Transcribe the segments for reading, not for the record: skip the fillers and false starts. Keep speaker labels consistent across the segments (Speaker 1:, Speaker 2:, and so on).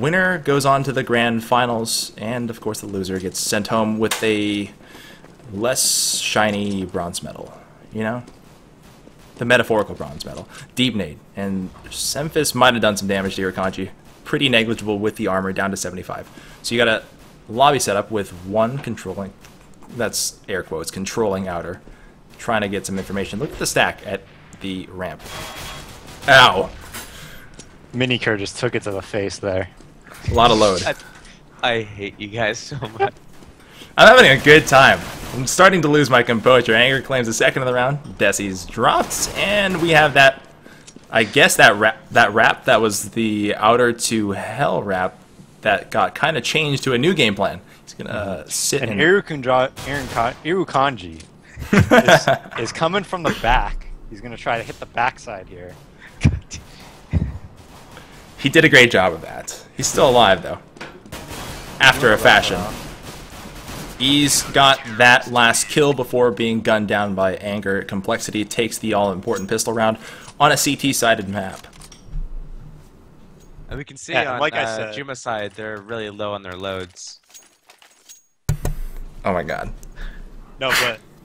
Speaker 1: winner goes on to the grand finals, and of course the loser gets sent home with a less shiny bronze medal, you know? The metaphorical bronze medal. Deep nade. And Semphis might have done some damage to Irakanji. Pretty negligible with the armor, down to 75. So you got a lobby setup with one controlling, that's air quotes, controlling outer, trying to get some information. Look at the stack at the ramp. Ow!
Speaker 2: Minicur just took it to the face there.
Speaker 1: A lot of load.
Speaker 3: I hate you guys so much.
Speaker 1: I'm having a good time. I'm starting to lose my composure. Anger claims the second of the round. Desi's dropped, and we have that. I guess that rap that was the outer to hell rap that got kind of changed to a new game plan. He's gonna sit
Speaker 2: and
Speaker 1: and
Speaker 2: Irukanji is coming from the back. He's gonna try to hit the backside here.
Speaker 1: he did a great job of that. He's still alive though, after a fashion. He's got that last kill before being gunned down by Anger. CompLexity takes the all-important pistol round on a CT-sided map.
Speaker 3: And we can see
Speaker 2: Yeah,
Speaker 3: on
Speaker 2: like I said,
Speaker 3: Juma's side, they're really low on their loads.
Speaker 1: Oh my god.
Speaker 2: No,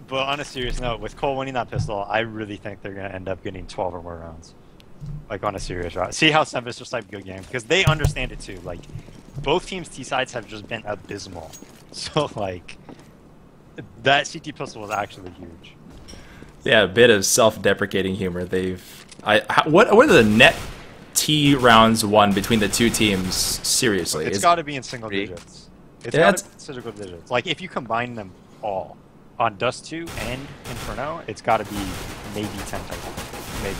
Speaker 2: but on a serious note, with Cole winning that pistol, I really think they're gonna end up getting 12 or more rounds. Like on a serious round. See how Semphis just like good game because they understand it too. Like both teams' T sides have just been abysmal. So like that CT pistol was actually huge.
Speaker 1: Yeah, a bit of self-deprecating humor. What are the net T rounds won between the two teams? Seriously,
Speaker 2: It's got to be in single digits. It's
Speaker 1: Yeah,
Speaker 2: got to be in single digits. Like if you combine them all on Dust 2 and Inferno, it's got to be maybe 10 titles. Maybe.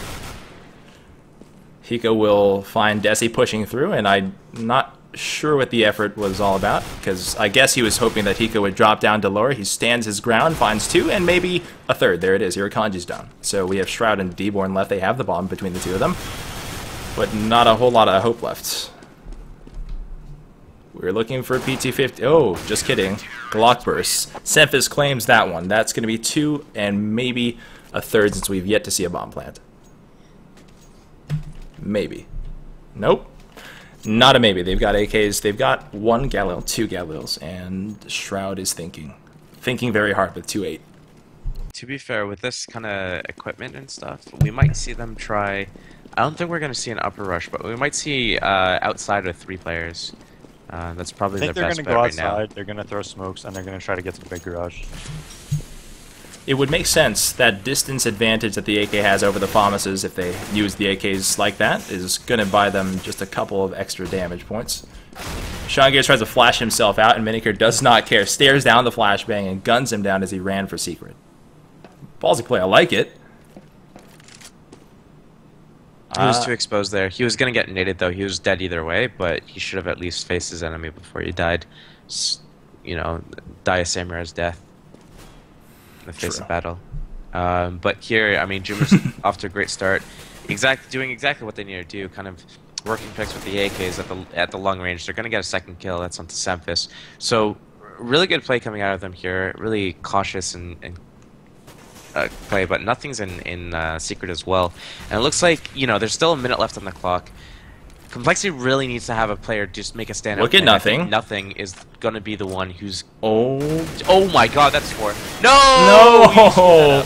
Speaker 1: Hiko will find Desi pushing through, and I'm not sure what the effort was all about, because I guess he was hoping that Hiko would drop down to lower. He stands his ground, finds two, and maybe a third. There it is. Irakanji's down. So we have Shroud and Deborn left. They have the bomb between the two of them, but not a whole lot of hope left. We're looking for PT-50. Oh, just kidding. Glock burst. Semphis claims that one. That's going to be two and maybe a third, since we've yet to see a bomb plant. Maybe. Nope. Not a maybe. They've got AKs. They've got one Galil, two Galils, and Shroud is thinking very hard with 2-8.
Speaker 3: To be fair, with this kind of equipment and stuff, we might see them try. I don't think we're going to see an upper rush, but we might see outside with 3 players. That's probably their best bet right now. I think they're going to go outside,
Speaker 2: they're going to throw smokes, and they're going to try to get some big garage.
Speaker 1: It would make sense that distance advantage that the AK has over the FAMASes, if they use the AKs like that, is going to buy them just a couple of extra damage points. Sean Gears tries to flash himself out, and Minicur does not care. Stares down the flashbang and guns him down as he ran for secret. Ballsy play, I like it.
Speaker 3: He was too exposed there. He was going to get naded, though. He was dead either way, but he should have at least faced his enemy before he died. You know, die a samurai's death in the face of battle. But here, I mean, Juma's off to a great start. Doing exactly what they need to do, kind of working picks with the AKs at the long range. They're going to get a second kill. That's on to Semphis. So, really good play coming out of them here. Really cautious and play, but nothing's in secret as well. And it looks like, you know, there's still a minute left on the clock. CompLexity really needs to have a player just make a stand.
Speaker 1: Look at Nothing.
Speaker 3: Nothing is going to be the one who's... Oh my god, that's 4.
Speaker 1: No!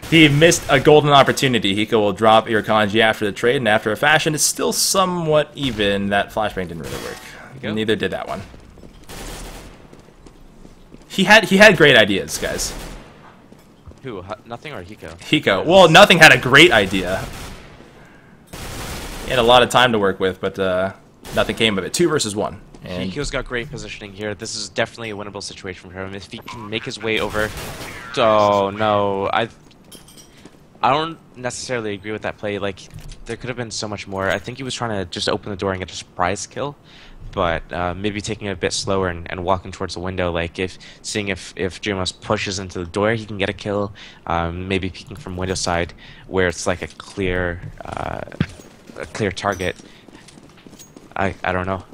Speaker 1: He missed a golden opportunity. Hiko will drop Irakanji after the trade, and after a fashion, it's still somewhat even. That flashbang didn't really work. Neither did that one. He had great ideas, guys.
Speaker 3: Who? Nothing or Hiko?
Speaker 1: Hiko. Well, Nothing had a great idea. He had a lot of time to work with, but nothing came of it. 2 versus 1. And
Speaker 3: Hiko's got great positioning here. This is definitely a winnable situation for him. If he can make his way over... Oh, no. I don't necessarily agree with that play. Like, there could have been so much more. I think he was trying to just open the door and get a surprise kill. But maybe taking it a bit slower and walking towards the window, like seeing if Jumas pushes into the door, he can get a kill. Maybe peeking from window side where it's like a clear target. I don't know.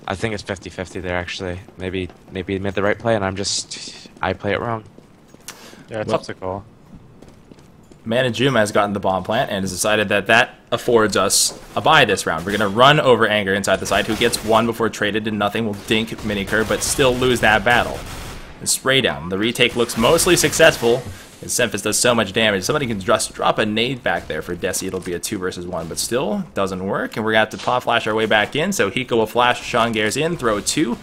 Speaker 3: I think it's 50-50 there actually. Maybe he made the right play and I play it wrong.
Speaker 2: Yeah, it's up to call.
Speaker 1: Manajuma has gotten the bomb plant and has decided that that affords us a buy this round. We're going to run over Anger inside the side, who gets one before traded, and nothing will dink Minicur, but still lose that battle. The spray down. The retake looks mostly successful, as Semphis does so much damage. Somebody can just drop a nade back there for Desi. It'll be a 2 versus 1, but still doesn't work, and we're going to have to pop flash our way back in, so Hiko will flash Sean Gares in, throw 2,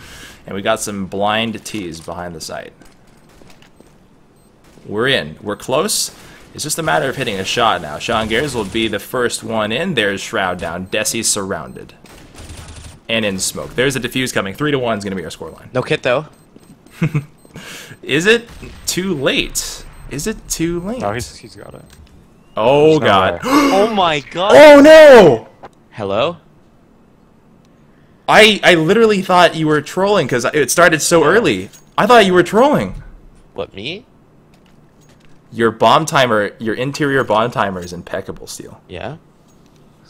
Speaker 1: and we got some blind tees behind the site. We're in. We're close. It's just a matter of hitting a shot now. Sean Gares will be the first one in. There's Shroud down. Desi's surrounded. And in smoke. There's a defuse coming. 3-1 is going to be our scoreline.
Speaker 3: No kit, though.
Speaker 1: Is it too late? Is it too late?
Speaker 2: No, he's got it.
Speaker 1: Oh,
Speaker 2: There's no
Speaker 1: God.
Speaker 2: way.
Speaker 3: Oh my god.
Speaker 1: Oh, no!
Speaker 3: Hello?
Speaker 1: I literally thought you were trolling because it started so early. I thought you were trolling.
Speaker 3: What, me?
Speaker 1: Your bomb timer, your interior bomb timer is impeccable, Steel.
Speaker 3: Yeah.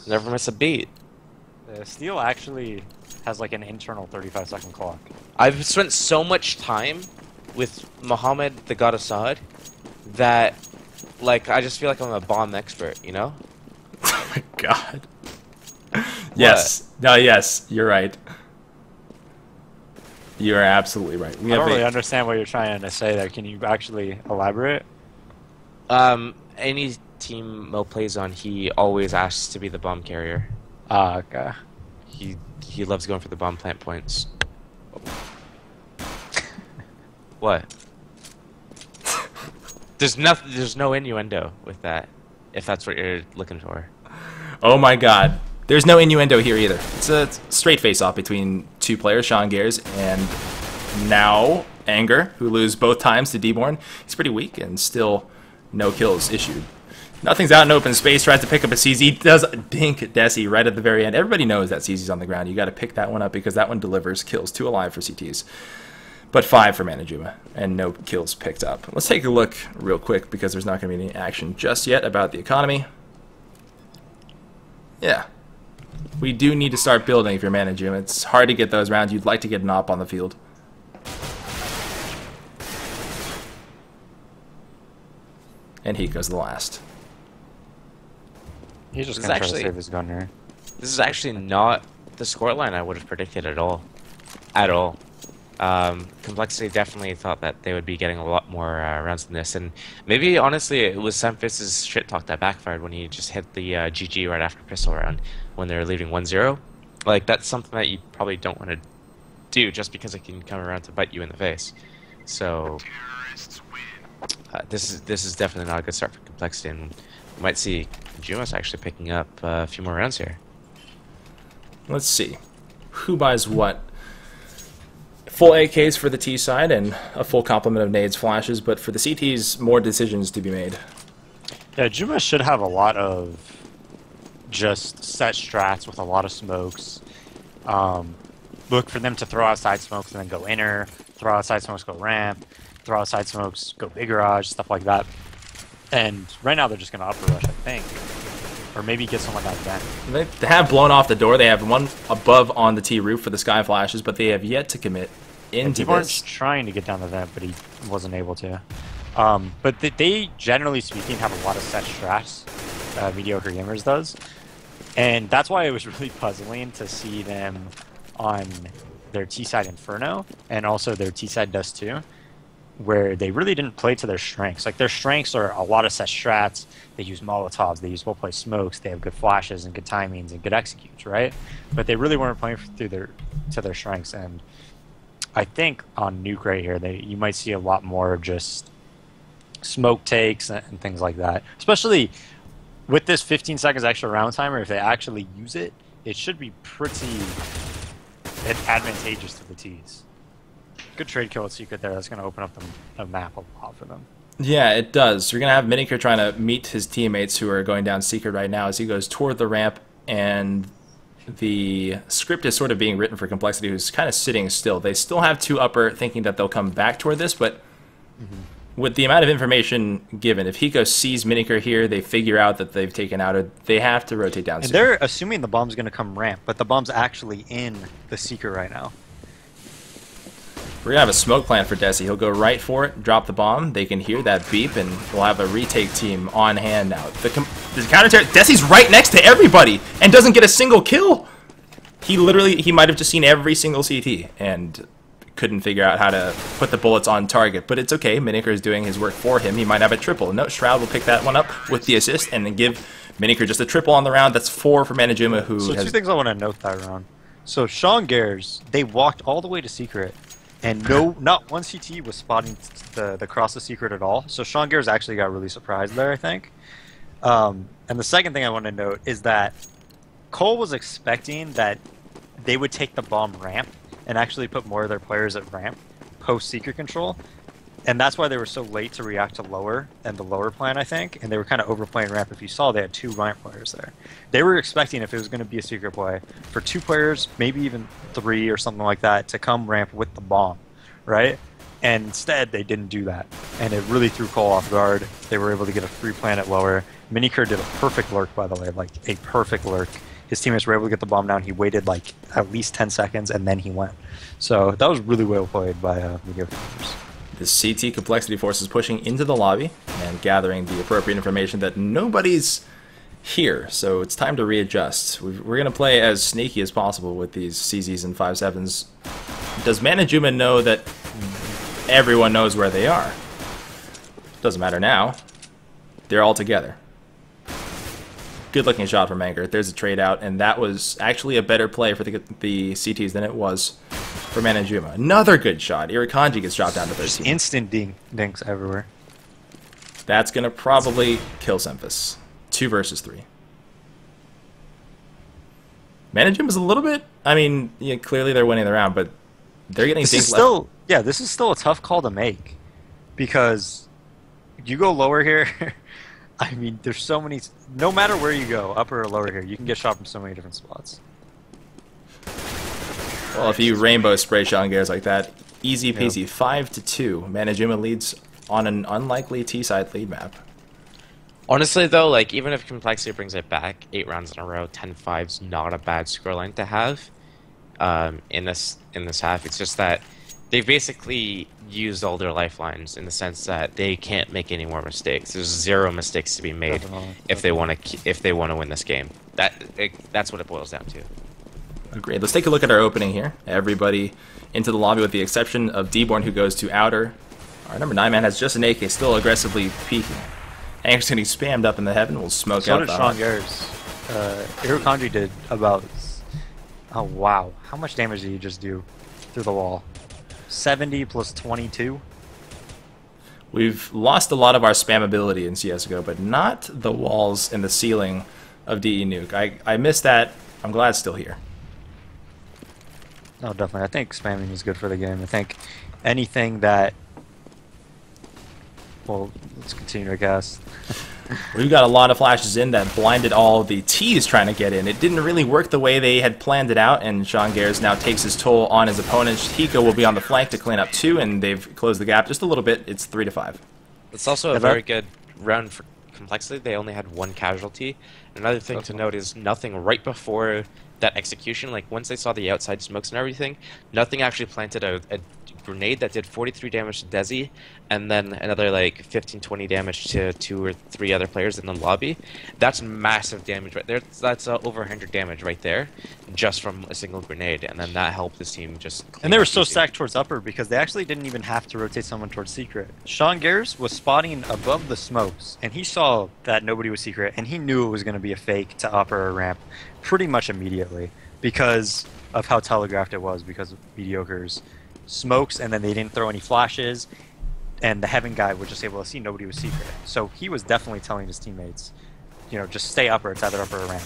Speaker 3: Never miss a beat.
Speaker 2: The Steel actually has like an internal 35-second clock.
Speaker 3: I've spent so much time with Muhammad the God Assad that, like, I just feel like I'm a bomb expert, you know?
Speaker 1: Oh my god. Yes. No, yes, you're right. You are absolutely right.
Speaker 2: I don't really understand what you're trying to say there. Can you actually elaborate?
Speaker 3: Any team Mo plays on, he always asks to be the bomb carrier.
Speaker 2: Ah, okay.
Speaker 3: He loves going for the bomb plant points. What? There's no innuendo with that, if that's what you're looking for.
Speaker 1: Oh my god. There's no innuendo here either. It's a straight face-off between two players, Sean Gares and now Anger, who lose both times to D-Born. He's pretty weak and still no kills issued. Nothing's out in open space, tries to pick up a CZ, does dink Desi right at the very end. Everybody knows that CZ's on the ground. You got to pick that one up because that one delivers kills. 2 alive for CTs, but 5 for Manajuma, and no kills picked up. Let's take a look real quick because there's not going to be any action just yet about the economy. Yeah. We do need to start building if you're Manajuma. It's hard to get those rounds. You'd like to get an op on the field. And he goes the last.
Speaker 2: He's just gonna try to save his gun here.
Speaker 3: This is actually not the scoreline I would have predicted at all. At all. CompLexity definitely thought that they would be getting a lot more rounds than this, and maybe honestly it was Semphis's shit talk that backfired when he just hit the GG right after pistol round when they were leaving 1-0. Like, that's something that you probably don't want to do just because it can come around to bite you in the face. So this is definitely not a good start for CompLexity, and we might see Jumas actually picking up a few more rounds here.
Speaker 1: Let's see. Who buys what? Full AKs for the T side and a full complement of nades, flashes, but for the CTs, more decisions to be made.
Speaker 2: Yeah, Juma should have a lot of just set strats with a lot of smokes. Look for them to throw outside smokes and then go inner, throw outside smokes, go ramp, throw outside smokes, go big garage, stuff like that. And right now they're just going to upper rush, I think. Or maybe get someone out then.
Speaker 1: They have blown off the door. They have one above on the T roof for the sky flashes, but they have yet to commit into
Speaker 2: T-Born's
Speaker 1: this.
Speaker 2: trying to get down the vent, but he wasn't able to. But they, generally speaking, have a lot of set strats. Mediocre Gamers does. And that's why it was really puzzling to see them on their T-side Inferno, and also their T-side Dust 2, where they really didn't play to their strengths. Like, their strengths are a lot of set strats. They use Molotovs, they use well-placed smokes, they have good flashes and good timings and good executes, right? But they really weren't playing to their strengths, and I think on Nuke right here, you might see a lot more of just smoke takes and things like that. Especially with this 15 seconds extra round timer, if they actually use it, it should be pretty advantageous to the Ts. Good trade kill with Secret there. That's going to open up the map a lot for them.
Speaker 1: Yeah, it does. You're going to have Minicur trying to meet his teammates who are going down Secret right now as he goes toward the ramp, and the script is sort of being written for CompLexity, who's kind of sitting still. They still have 2 upper, thinking that they'll come back toward this, but with the amount of information given, if Hiko sees Minicur here, they figure out that they've taken out a... They have to rotate down.
Speaker 2: And they're assuming the bomb's going to come ramp, but the bomb's actually in the Secret right now.
Speaker 1: We're gonna have a smoke plan for Desi. He'll go right for it, drop the bomb. They can hear that beep, and we'll have a retake team on hand now. The counter. Desi's right next to everybody and doesn't get a single kill. He might have just seen every single CT and couldn't figure out how to put the bullets on target. But it's okay. Miniker is doing his work for him. He might have a triple. No, Shroud will pick that one up with the assist and then give Miniker just a triple on the round. That's 4 for Manajuma, who
Speaker 2: So
Speaker 1: has...
Speaker 2: two things I want to note that round. So Sean Gares, they walked all the way to Secret, and not one CT was spotting the cross of Secret at all. So Sean Gares actually got really surprised there, I think. And the second thing I want to note is that Cole was expecting that they would take the bomb ramp and actually put more of their players at ramp post Secret control. And that's why they were so late to react to lower and the lower plan, I think. And they were kind of overplaying ramp. If you saw, they had 2 ramp players there. They were expecting, if it was going to be a Secret play, for 2 players, maybe even 3 or something like that, to come ramp with the bomb, right? And instead, they didn't do that. And it really threw Cole off guard. They were able to get a free plan at lower. Miniker did a perfect lurk, by the way, like a perfect lurk. His teammates were able to get the bomb down. He waited like at least 10 seconds, and then he went. So that was really well played by mediocre players.
Speaker 1: The CT Complexity Force is pushing into the lobby and gathering the appropriate information that nobody's here, so it's time to readjust. We're going to play as sneaky as possible with these CZs and 5-7s. Does Manajuma know that everyone knows where they are? Doesn't matter now. They're all together. Good looking shot from Anger. There's a trade out, and that was actually a better play for the CTs than it was for Manajuma. Another good shot. Irakanji gets dropped down to 13.
Speaker 2: Just instant dinks everywhere.
Speaker 1: That's going to probably kill Semphis. 2 versus 3. Manajuma's a little bit... I mean, yeah, clearly they're winning the round, but they're getting dinked left.
Speaker 2: Yeah, this is still a tough call to make. Because you go lower here... I mean, there's so many... No matter where you go, upper or lower here, you can get shot from so many different spots.
Speaker 1: Well, if you rainbow spray Sean Gares like that, easy peasy. 5-2. Manajuma leads on an unlikely T-side lead map.
Speaker 3: Honestly, though, like even if Complexity brings it back 8 rounds in a row, 10-5's not a bad scoreline to have in this half. It's just that they've basically used all their lifelines in the sense that they can't make any more mistakes. There's 0 mistakes to be made if they want to win this game. That's what it boils down to.
Speaker 1: Agreed. Let's take a look at our opening here. Everybody into the lobby with the exception of Deborn, who goes to outer. Our number 9 man has just an AK, still aggressively peeking. Anger's getting spammed up in the heaven. We'll smoke
Speaker 2: so
Speaker 1: out.
Speaker 2: So did Sean Gares. Hirokanji did about... Oh, wow. How much damage did he just do through the wall? 70 plus 22?
Speaker 1: We've lost a lot of our spammability in CSGO, but not the walls and the ceiling of DE Nuke. I miss that. I'm glad it's still here.
Speaker 2: No, definitely. I think spamming is good for the game. I think anything that... Well, let's continue to cast.
Speaker 1: We've got a lot of flashes in that blinded all the T's trying to get in. It didn't really work the way they had planned it out, and Sean Gares now takes his toll on his opponent. Hiko will be on the flank to clean up 2, and they've closed the gap just a little bit. It's 3-5.
Speaker 3: It's also a very good round for Complexity. They only had 1 casualty. Another thing to note is nothing right before that execution, like once they saw the outside smokes and everything, nothing actually planted a grenade that did 43 damage to Desi, and then another like 15-20 damage to 2 or 3 other players in the lobby. That's massive damage right there. That's over 100 damage right there, just from a single grenade, and then that helped this team just...
Speaker 2: And they were so stacked towards upper because they actually didn't even have to rotate someone towards secret. Sean Gares was spotting above the smokes, and he saw that nobody was secret, and he knew it was going to be a fake to upper or ramp pretty much immediately because of how telegraphed it was, because of mediocres smokes, and then they didn't throw any flashes, and the heaven guy was just able to see nobody was secret. So he was definitely telling his teammates, you know, just stay upper. It's either upper or ramp.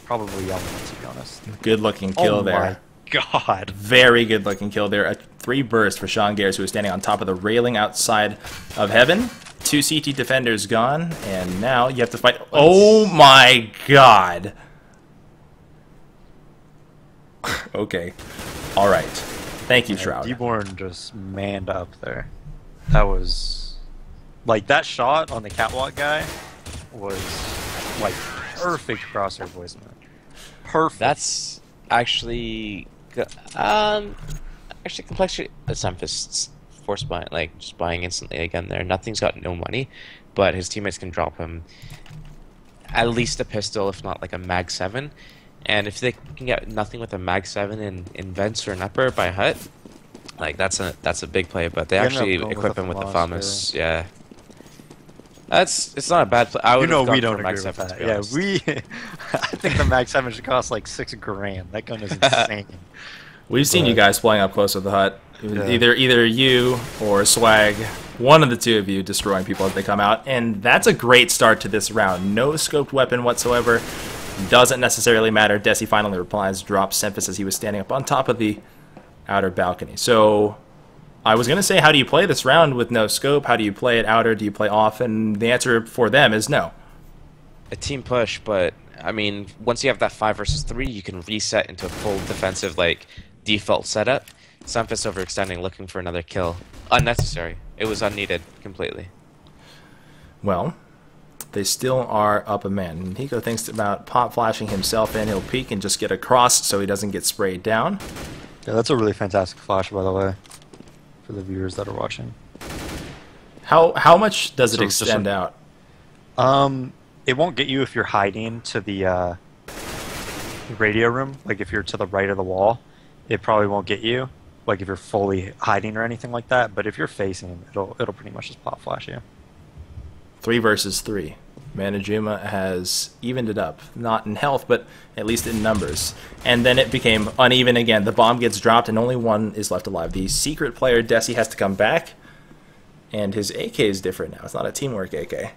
Speaker 2: Probably yelling it, to be honest.
Speaker 1: Good looking kill there.
Speaker 2: Oh my god.
Speaker 1: Very good looking kill there. A 3 burst for Sean Gares, who was standing on top of the railing outside of heaven. 2 CT defenders gone, and now you have to fight. Oh my god. Okay. Alright. Thank you, Shroud.
Speaker 2: Deborn just manned up there. That was... Like, that shot on the catwalk guy was, like, perfect crosshair placement. Perfect.
Speaker 3: That's actually... actually complexity. Memphis force buying, like just buying instantly again. There, nothing's got no money, but his teammates can drop him at least a pistol, if not like a Mag 7. And if they can get nothing with a Mag 7 in vents or an upper by Hut, like that's a big play. But they actually equip him with the FAMAS. Yeah. It's not a bad play. I would have
Speaker 2: we
Speaker 3: gone
Speaker 2: don't
Speaker 3: for
Speaker 2: agree
Speaker 3: Mag
Speaker 2: with
Speaker 3: 7,
Speaker 2: that.
Speaker 3: to be
Speaker 2: Yeah,
Speaker 3: honest.
Speaker 2: I think the Mag 7 should cost like $6,000. That gun is insane.
Speaker 1: We've seen you guys playing up close with the Hut.
Speaker 2: Yeah.
Speaker 1: Either you or Swag, one of the two of you destroying people as they come out, and that's a great start to this round. No scoped weapon whatsoever. Doesn't necessarily matter. Desi finally replies, drops Semphis as he was standing up on top of the outer balcony. So I was going to say, how do you play this round with no scope? How do you play it outer? Do you play off? And the answer for them is no.
Speaker 3: A team push, but I mean, once you have that 5 versus 3, you can reset into a full defensive like default setup. Semphis overextending, looking for another kill. Unnecessary. It was unneeded completely.
Speaker 1: Well, they still are up a man. And Hiko thinks about pop flashing himself in. He'll peek and just get across so he doesn't get sprayed down.
Speaker 2: Yeah, that's a really fantastic flash, by the way, for the viewers that are watching.
Speaker 1: How much does it
Speaker 2: So it's just
Speaker 1: extend out?
Speaker 2: It won't get you if you're hiding to the radio room. Like if you're to the right of the wall, it probably won't get you. Like if you're fully hiding or anything like that. But if you're facing, it'll pretty much just pop flash you.
Speaker 1: 3 versus 3. Manajuma has evened it up. Not in health, but at least in numbers. And then it became uneven again. The bomb gets dropped and only one is left alive. The secret player, Desi, has to come back. And his AK is different now. It's not a teamwork AK.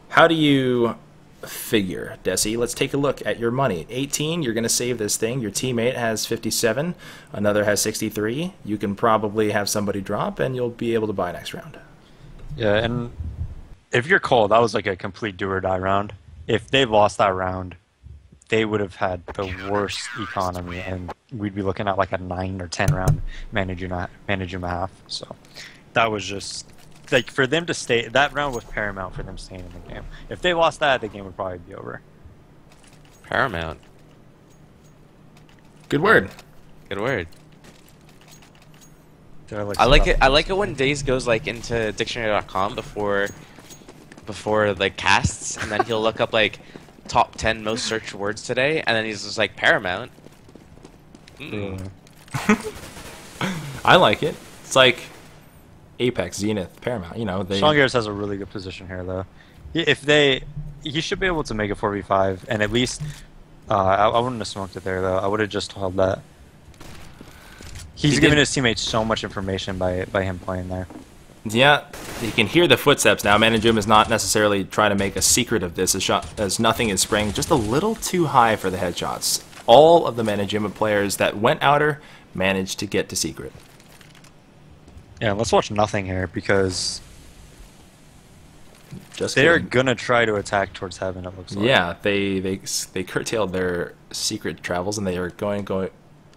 Speaker 1: How do you figure, Desi? Let's take a look at your money. 18, you're going to save this thing. Your teammate has 57. Another has 63. You can probably have somebody drop, and you'll be able to buy next round.
Speaker 2: Yeah, and if you're cold, that was like a complete do or die round. If they lost that round, they would have had the worst economy, and we'd be looking at like a 9 or 10 round Manajuma half. So that was just like for them to stay. That round was paramount for them staying in the game. If they lost that, the game would probably be over.
Speaker 3: Paramount.
Speaker 1: Good word.
Speaker 3: Good word.
Speaker 2: Did I
Speaker 3: I like it. I like it when Daze goes like into dictionary.com before like casts, and then he'll look up like top 10 most searched words today, and then he's just like Paramount.
Speaker 1: I like it. It's like Apex, Zenith, Paramount. You know, they.
Speaker 2: Sean Garris has a really good position here, though. He should be able to make a 4v5, and at least I wouldn't have smoked it there though. I would have just held that. He's giving his teammates so much information by him playing there.
Speaker 1: Yeah, you can hear the footsteps now. Manajuma is not necessarily trying to make a secret of this, as nothing is spraying just a little too high for the headshots. All of the Manajuma players that went outer managed to get to secret.
Speaker 2: Yeah, let's watch nothing here because
Speaker 1: Just
Speaker 2: they're
Speaker 1: kidding.
Speaker 2: gonna try to attack towards heaven. It looks like.
Speaker 1: Yeah, they curtailed their secret travels, and they are going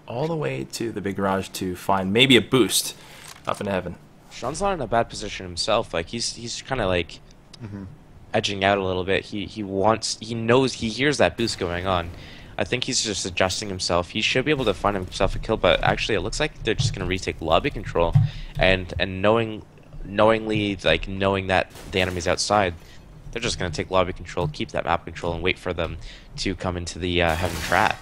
Speaker 1: all the way to the big garage to find maybe a boost up into heaven.
Speaker 3: Sean's not in a bad position himself. Like he's kind of like edging out a little bit. He hears that boost going on. I think he's just adjusting himself. He should be able to find himself a kill, but actually it looks like they're just gonna retake lobby control, and knowingly like knowing that the enemy's outside, they're just gonna take lobby control, keep that map control, and wait for them to come into the heaven trap.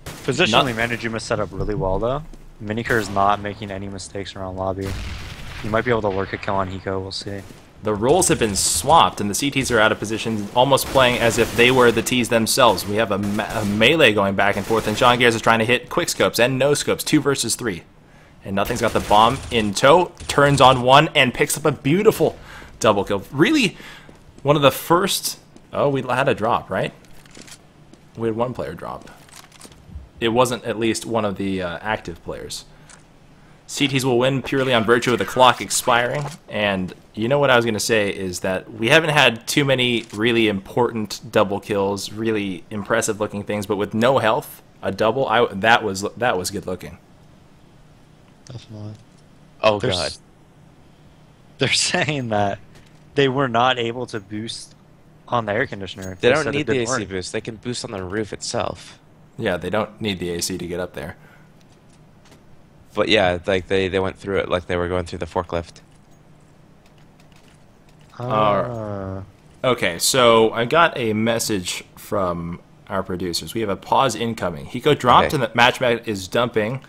Speaker 2: Positionally, Manajuma set up really well though. Miniker is not making any mistakes around lobby. You might be able to work a kill on Hiko. We'll see.
Speaker 1: The roles have been swapped, and the CTs are out of position, almost playing as if they were the Ts themselves. We have a melee going back and forth, and Sean Gears is trying to hit quickscopes and no-scopes, 2 versus 3. And Nothing's got the bomb in tow, turns on one, and picks up a beautiful double kill. Really, one of the first... Oh, we had a drop, right? We had one player drop. It wasn't at least one of the active players. CTs will win purely on virtue of the clock expiring, and you know what I was going to say is that we haven't had too many really important double kills, really impressive looking things, but with no health, a double, that was good looking.
Speaker 2: Definitely.
Speaker 3: Oh god.
Speaker 2: They're saying that they were not able to boost on the air conditioner.
Speaker 3: They don't
Speaker 2: said it
Speaker 3: need the
Speaker 2: didn't
Speaker 3: AC
Speaker 2: work.
Speaker 3: boost. They can boost on the roof itself.
Speaker 1: Yeah, they don't need the AC to get up there.
Speaker 3: But yeah, like they went through it like they were going through the forklift.
Speaker 1: Okay, so I got a message from our producers. We have a pause incoming. Hiko dropped,
Speaker 3: Okay.
Speaker 1: and the matchmatic is dumping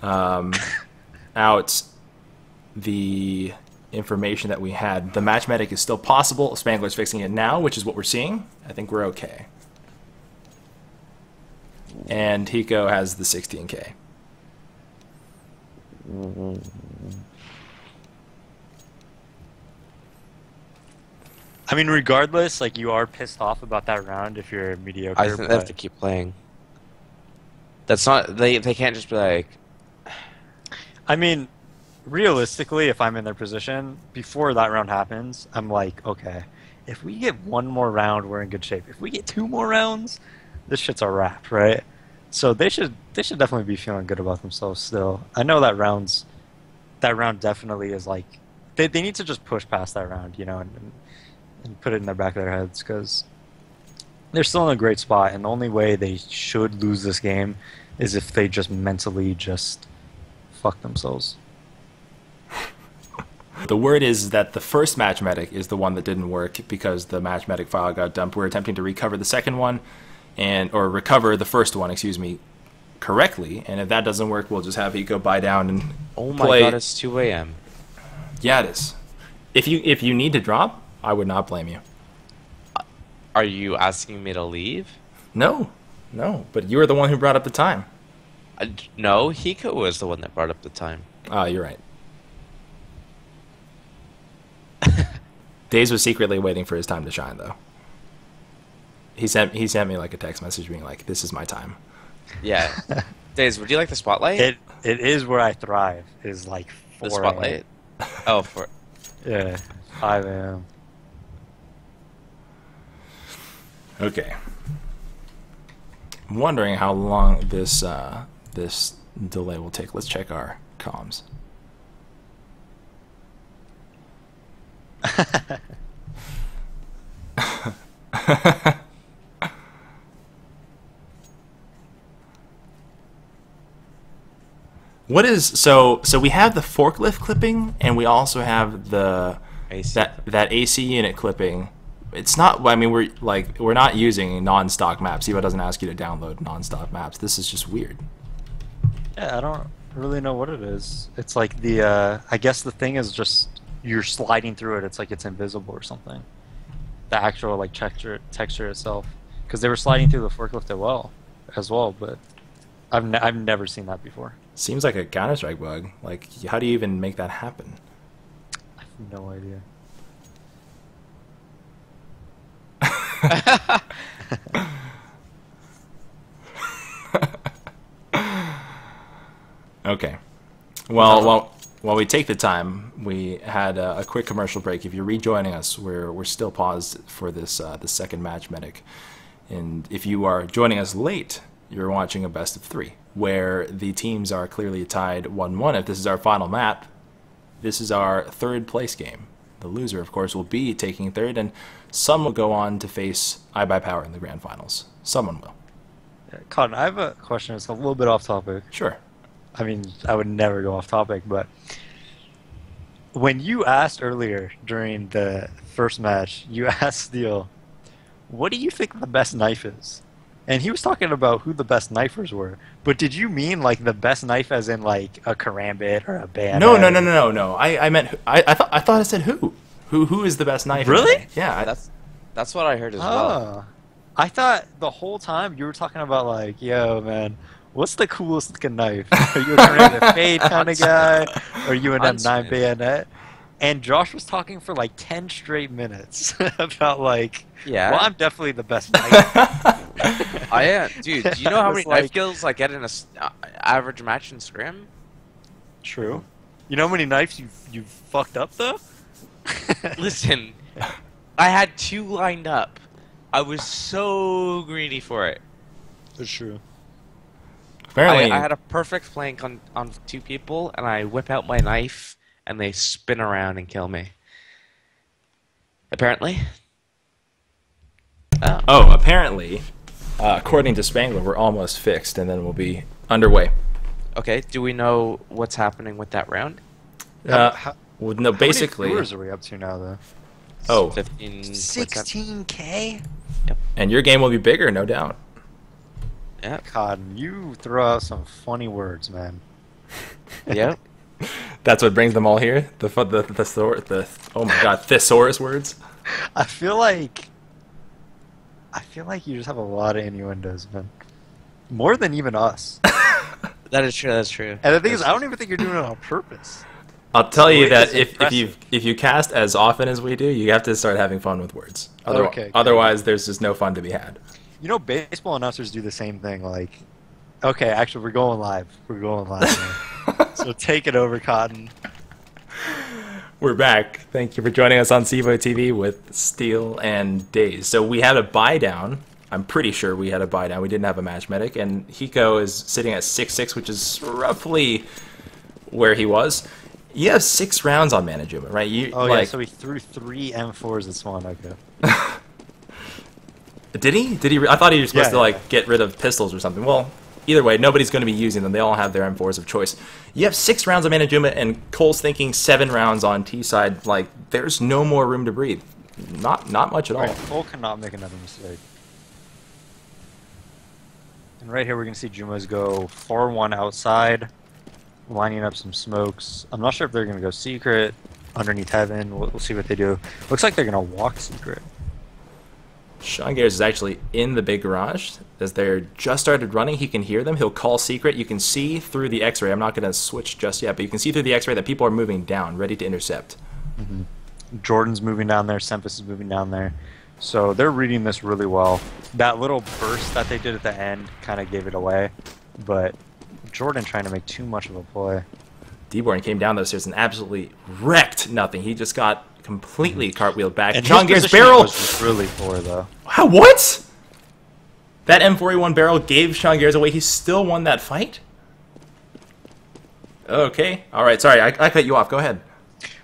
Speaker 1: out the information that we had. The matchmatic is still possible. Spangler's fixing it now, which is what we're seeing. I think we're okay. And Hiko has the 16K.
Speaker 2: I mean, regardless, like you are pissed off about that round if you're mediocre.
Speaker 3: I think they have to keep playing. That's not they can't just be like,
Speaker 2: I mean, realistically, if I'm in their position, before that round happens, I'm like, okay, if we get one more round, we're in good shape. If we get two more rounds, this shit's a wrap, right? So they should definitely be feeling good about themselves still. I know that round definitely is like they need to just push past that round, you know, and put it in the back of their heads because they're still in a great spot, and the only way they should lose this game is if they just mentally just fuck themselves.
Speaker 1: The word is that the first matchmatic is the one that didn't work because the matchmatic file got dumped. We're attempting to recover the second one, or recover the first one, excuse me, correctly. And if that doesn't work, we'll just have Hiko buy down and
Speaker 3: oh my
Speaker 1: play.
Speaker 3: god, it's 2 a.m.
Speaker 1: Yeah, it is. If you need to drop, I would not blame you.
Speaker 3: Are you asking me to leave?
Speaker 1: No, but you were the one who brought up the time.
Speaker 3: No, Hiko was the one that brought up the time.
Speaker 1: Oh, you're right. Days was secretly waiting for his time to shine, though. He sent me like a text message being like, "This is my time."
Speaker 3: Yeah. Days, would you like the spotlight?
Speaker 2: It is where I thrive. Is like 4
Speaker 3: The spotlight. Oh, for
Speaker 2: Yeah, 5 a.m.
Speaker 1: Okay. I'm wondering how long this this delay will take. Let's check our comms. What is so we have the forklift clipping, and we also have the
Speaker 3: AC.
Speaker 1: that AC unit clipping. It's not, I mean, we're not using non-stock maps. CEVO doesn't ask you to download non-stock maps. This is just weird.
Speaker 2: Yeah, I don't really know what it is. It's like the I guess the thing is just you're sliding through it. It's like it's invisible or something. The actual like texture itself, because they were sliding through the forklift as well. But I've never seen that before.
Speaker 1: Seems like a Counter-Strike bug. Like, how do you even make that happen?
Speaker 2: I have no idea.
Speaker 1: Okay. Well, while we take the time, we had a quick commercial break. If you're rejoining us, we're still paused for this the second match medic. And if you are joining us late, you're watching a best of 3, where the teams are clearly tied 1-1. If this is our final map, this is our third place game. The loser, of course, will be taking third, and some will go on to face iBuyPower in the grand finals. Someone will.
Speaker 2: Yeah, Cotton, I have a question. It's a little bit off topic.
Speaker 1: Sure.
Speaker 2: I mean, I would never go off topic, but when you asked earlier during the first match, you asked Steele, what do you think the best knife is? And he was talking about who the best knifers were. But did you mean like the best knife as in like a karambit or a bayonet?
Speaker 1: No. I meant I thought I said who. Who is the best knife?
Speaker 2: Really?
Speaker 1: Yeah.
Speaker 3: That's what I heard as well.
Speaker 2: I thought the whole time you were talking about like, yo man, what's the coolest looking knife? Are you a karambit fade kind of guy? Or are you an M9 bayonet? And Josh was talking for like 10 straight minutes about like,
Speaker 3: Yeah.
Speaker 2: well, I'm definitely the best knife.
Speaker 3: I am, dude. Do you know how
Speaker 2: It's
Speaker 3: many knife
Speaker 2: like-
Speaker 3: kills I get in a average match in Scrim?
Speaker 2: True. You know how many knives you fucked up though?
Speaker 3: Listen, I had 2 lined up. I was so greedy for it.
Speaker 2: That's true.
Speaker 1: Apparently,
Speaker 3: I had a perfect flank on 2 people, and I whip out my knife, and they spin around and kill me. Apparently.
Speaker 1: apparently, according to Spangler, we're almost fixed, and then we'll be underway.
Speaker 3: Okay, do we know what's happening with that round?
Speaker 1: Well, no, basically.
Speaker 2: How many viewers are we up to now, though?
Speaker 1: Oh,
Speaker 3: 15,
Speaker 2: 16K?
Speaker 1: and your game will be bigger, no doubt.
Speaker 3: Yeah.
Speaker 2: God, you throw out some funny words, man.
Speaker 3: Yep.
Speaker 1: That's what brings them all here. Oh my God, thesaurus words.
Speaker 2: I feel like you just have a lot of innuendos, man. More than even us.
Speaker 3: That is true. That's true.
Speaker 2: And the thing is, I don't even think you're doing it on purpose.
Speaker 1: I'll tell you that
Speaker 2: It's
Speaker 1: if you cast as often as we do, you have to start having fun with words.
Speaker 2: Okay.
Speaker 1: Otherwise, there's just no fun to be had.
Speaker 2: You know, baseball announcers do the same thing. Like, okay, actually, we're going live. We're going live. Man. So take it over, Cotton.
Speaker 1: We're back. Thank you for joining us on CEVO TV with Steel and Daze. So we had a buy down. I'm pretty sure we had a buy down. We didn't have a match medic, and Hiko is sitting at 6-6, which is roughly where he was. You have 6 rounds on Manajuma, right?
Speaker 2: Yeah, so he threw 3 M4s at Swan. Okay.
Speaker 1: Did he? I thought he was supposed to get rid of pistols or something. Well, either way, nobody's going to be using them. They all have their M4s of choice. You have 6 rounds on Manajuma, and Cole's thinking 7 rounds on T side. Like, there's no more room to breathe. Not much at all.
Speaker 2: Right, Cole cannot make another mistake. And right here, we're going to see Jumas go 4-1 outside, lining up some smokes. I'm not sure if they're going to go secret underneath heaven. We'll see what they do. Looks like they're going to walk secret.
Speaker 1: Sean Gares is actually in the big garage. As they're just started running, he can hear them. He'll call secret. You can see through the x-ray. I'm not going to switch just yet, but you can see through the x-ray that people are moving down, ready to intercept.
Speaker 2: Mm-hmm. Jordan's moving down there. Sempus is moving down there. So they're reading this really well. That little burst that they did at the end kind of gave it away, but Jordan trying to make too much of a play.
Speaker 1: Deborn came down those stairs and absolutely wrecked nothing. He just got completely cartwheeled back.
Speaker 2: And
Speaker 1: Sean
Speaker 2: his
Speaker 1: Gares' barrel
Speaker 2: was really poor, though.
Speaker 1: Wow, what? That M41 barrel gave Sean Gares away. He still won that fight? Okay. All right, sorry. I cut you off. Go ahead.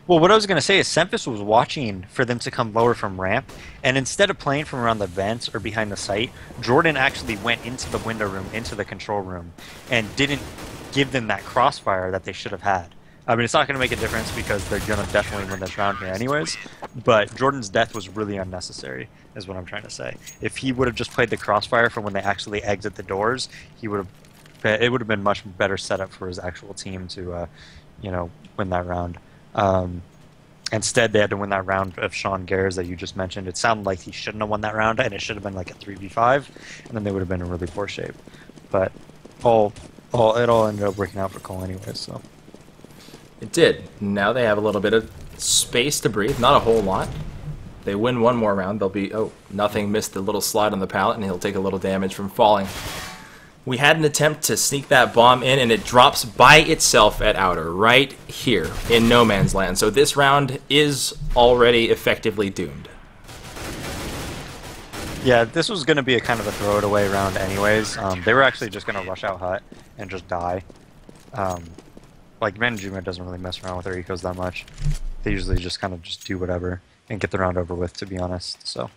Speaker 2: Well, what I was going to say is Sempus was watching for them to come lower from ramp, and instead of playing from around the vents or behind the site, Jordan actually went into the window room, into the control room, and didn't give them that crossfire that they should have had. I mean, it's not going to make a difference because they're going to definitely win this round here anyways, but Jordan's death was really unnecessary, is what I'm trying to say. If he would have just played the crossfire for when they actually exit the doors, it would have been much better setup for his actual team to, win that round. Instead, they had to win that round of Sean Gares that you just mentioned. It sounded like he shouldn't have won that round, and it should have been like a 3v5, and then they would have been in really poor shape. But it all ended up working out for Cole anyways, so.
Speaker 1: It did. Now they have a little bit of space to breathe. Not a whole lot. They win one more round. They'll be... Oh, nothing missed the little slide on the pallet, and he'll take a little damage from falling. We had an attempt to sneak that bomb in, and it drops by itself at Outer, right here in no man's land. So this round is already effectively doomed.
Speaker 2: Yeah, this was going to be a kind of a throw-it-away round anyways. They were actually just going to rush out Hut and just die. Like, Manajuma doesn't really mess around with their ecos that much. They usually just kind of just do whatever and get the round over with, to be honest. So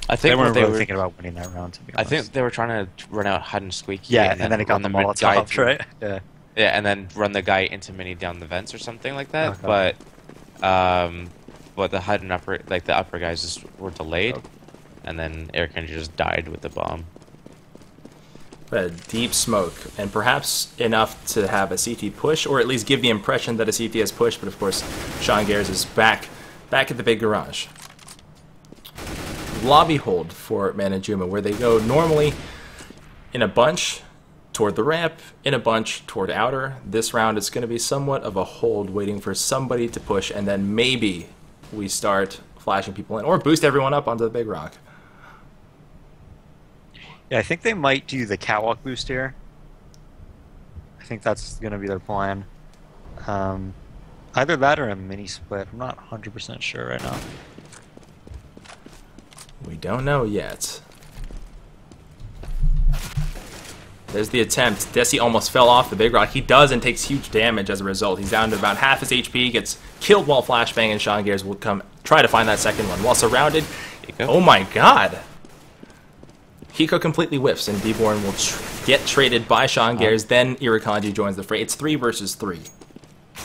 Speaker 3: I think
Speaker 2: they weren't really thinking about winning that round, to be honest.
Speaker 3: I think they were trying to run out Hut and Squeaky.
Speaker 2: Yeah, and then it got the Molotov, right? Yeah.
Speaker 3: Yeah, and then run the guy into Mini down the vents or something like that.
Speaker 2: Okay.
Speaker 3: But the Hut and the upper guys just were delayed, and then Eric Henry just died with the bomb.
Speaker 1: A deep smoke, and perhaps enough to have a CT push, or at least give the impression that a CT has pushed, but of course, Sean Gares is back at the big garage. Lobby hold for Manajuma, where they go normally in a bunch toward the ramp, in a bunch toward Outer. This round it's going to be somewhat of a hold, waiting for somebody to push, and then maybe we start flashing people in, or boost everyone up onto the big rock.
Speaker 2: Yeah, I think they might do the catwalk boost here. I think that's going to be their plan. Either that or a mini split. I'm not 100% sure right now.
Speaker 1: We don't know yet. There's the attempt. Desi almost fell off the big rock. He does and takes huge damage as a result. He's down to about half his HP, gets killed while flashbang, and Sean Gares will come try to find that second one. While surrounded, oh my god. Hiko completely whiffs, and D-Born will get traded by Sean Gares. Then Irukandji joins the fray. It's 3 versus 3.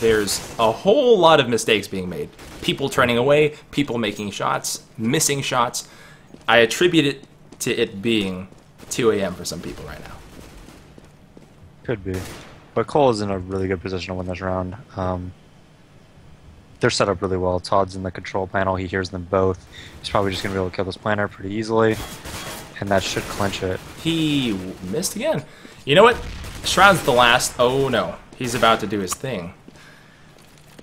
Speaker 1: There's a whole lot of mistakes being made. People turning away, people making shots, missing shots. I attribute it to it being 2 a.m. for some people right now.
Speaker 2: Could be. But Cole is in a really good position to win this round. They're set up really well. Todd's in the control panel. He hears them both. He's probably just going to be able to kill this planner pretty easily. And that should clinch it.
Speaker 1: He missed again. You know what? Shroud's the last. Oh no. He's about to do his thing.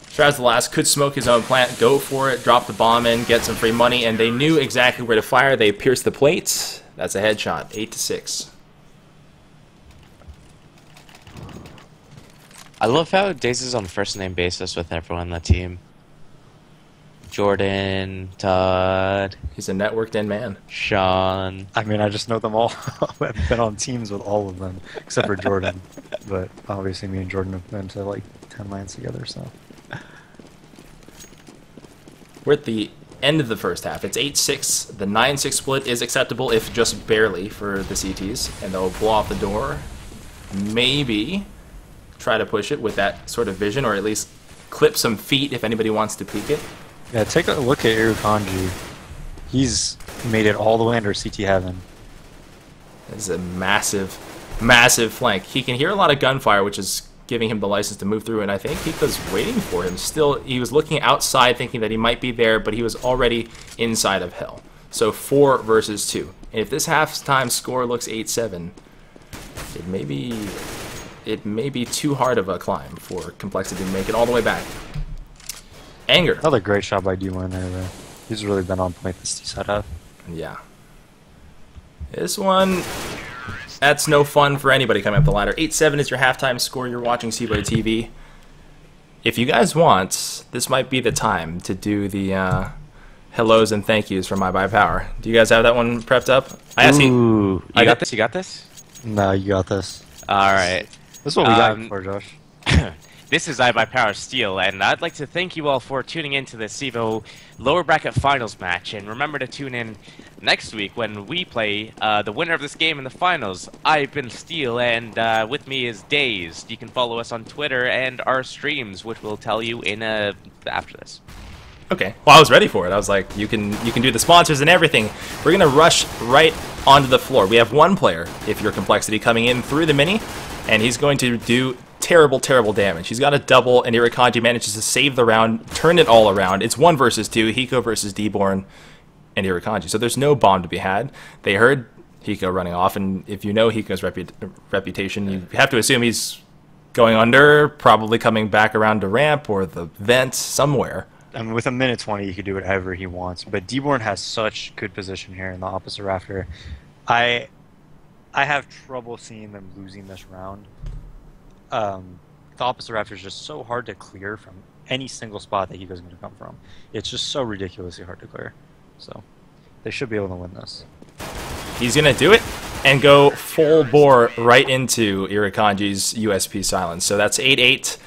Speaker 1: Shroud's the last. Could smoke his own plant. Go for it. Drop the bomb in. Get some free money. And they knew exactly where to fire. They pierced the plates. That's a headshot. 8-6.
Speaker 3: I love how Daze is on first name basis with everyone on the team. Jordan, Todd,
Speaker 1: He's a networked in man.
Speaker 3: Sean.
Speaker 2: I mean, I just know them all. I've been on teams with all of them, except for Jordan. But obviously me and Jordan have been to like 10 lands together, so.
Speaker 1: We're at the end of the first half. It's 8-6. The 9-6 split is acceptable, if just barely, for the CTs. And they'll blow off the door. Maybe try to push it with that sort of vision, or at least clip some feet if anybody wants to peek it.
Speaker 2: Yeah, take a look at Irukandji. He's made it all the way under CT heaven.
Speaker 1: It's a massive, massive flank. He can hear a lot of gunfire, which is giving him the license to move through, and I think Hiko's waiting for him. Still, he was looking outside thinking that he might be there, but he was already inside of hell. So 4 versus 2. And if this halftime score looks 8-7, it may be too hard of a climb for CompLexity to make it all the way back. Anger.
Speaker 2: Another great shot by D1 there, though. He's really been on point this setup.
Speaker 1: Yeah. This one, that's no fun for anybody coming up the ladder. 8-7 is your halftime score. You're watching CEVO TV. If you guys want, this might be the time to do the hellos and thank yous for My By Power. Do you guys have that one prepped up?
Speaker 3: Ooh, you got this? You got this?
Speaker 2: No, you got this.
Speaker 3: All right.
Speaker 2: This is what we got for, Josh.
Speaker 3: This is I by Power Steel, and I'd like to thank you all for tuning in to the CEVO lower bracket finals match. And remember to tune in next week when we play the winner of this game in the finals. I've been Steel, and with me is Dazed. You can follow us on Twitter and our streams, which we'll tell you in after this.
Speaker 1: Okay. Well, I was ready for it. I was like, you can do the sponsors and everything. We're gonna rush right onto the floor. We have one player, if you're CompLexity, coming in through the mini, and he's going to do terrible, terrible damage. He's got a double, and Irukandji manages to save the round, turn it all around. It's 1 versus 2, Hiko versus D-Born and Irukandji. So there's no bomb to be had. They heard Hiko running off, and if you know Hiko's reputation, you have to assume he's going under, probably coming back around to ramp or the vent somewhere.
Speaker 2: I mean, with a minute 20, he could do whatever he wants. But D-Born has such good position here in the opposite rafter. I have trouble seeing them losing this round. The opposite rafter is just so hard to clear from any single spot that Hiko's going to come from. It's just so ridiculously hard to clear. So they should be able to win this.
Speaker 1: He's going to do it and go full bore right into Irukandji's USP silence. So that's 8-8,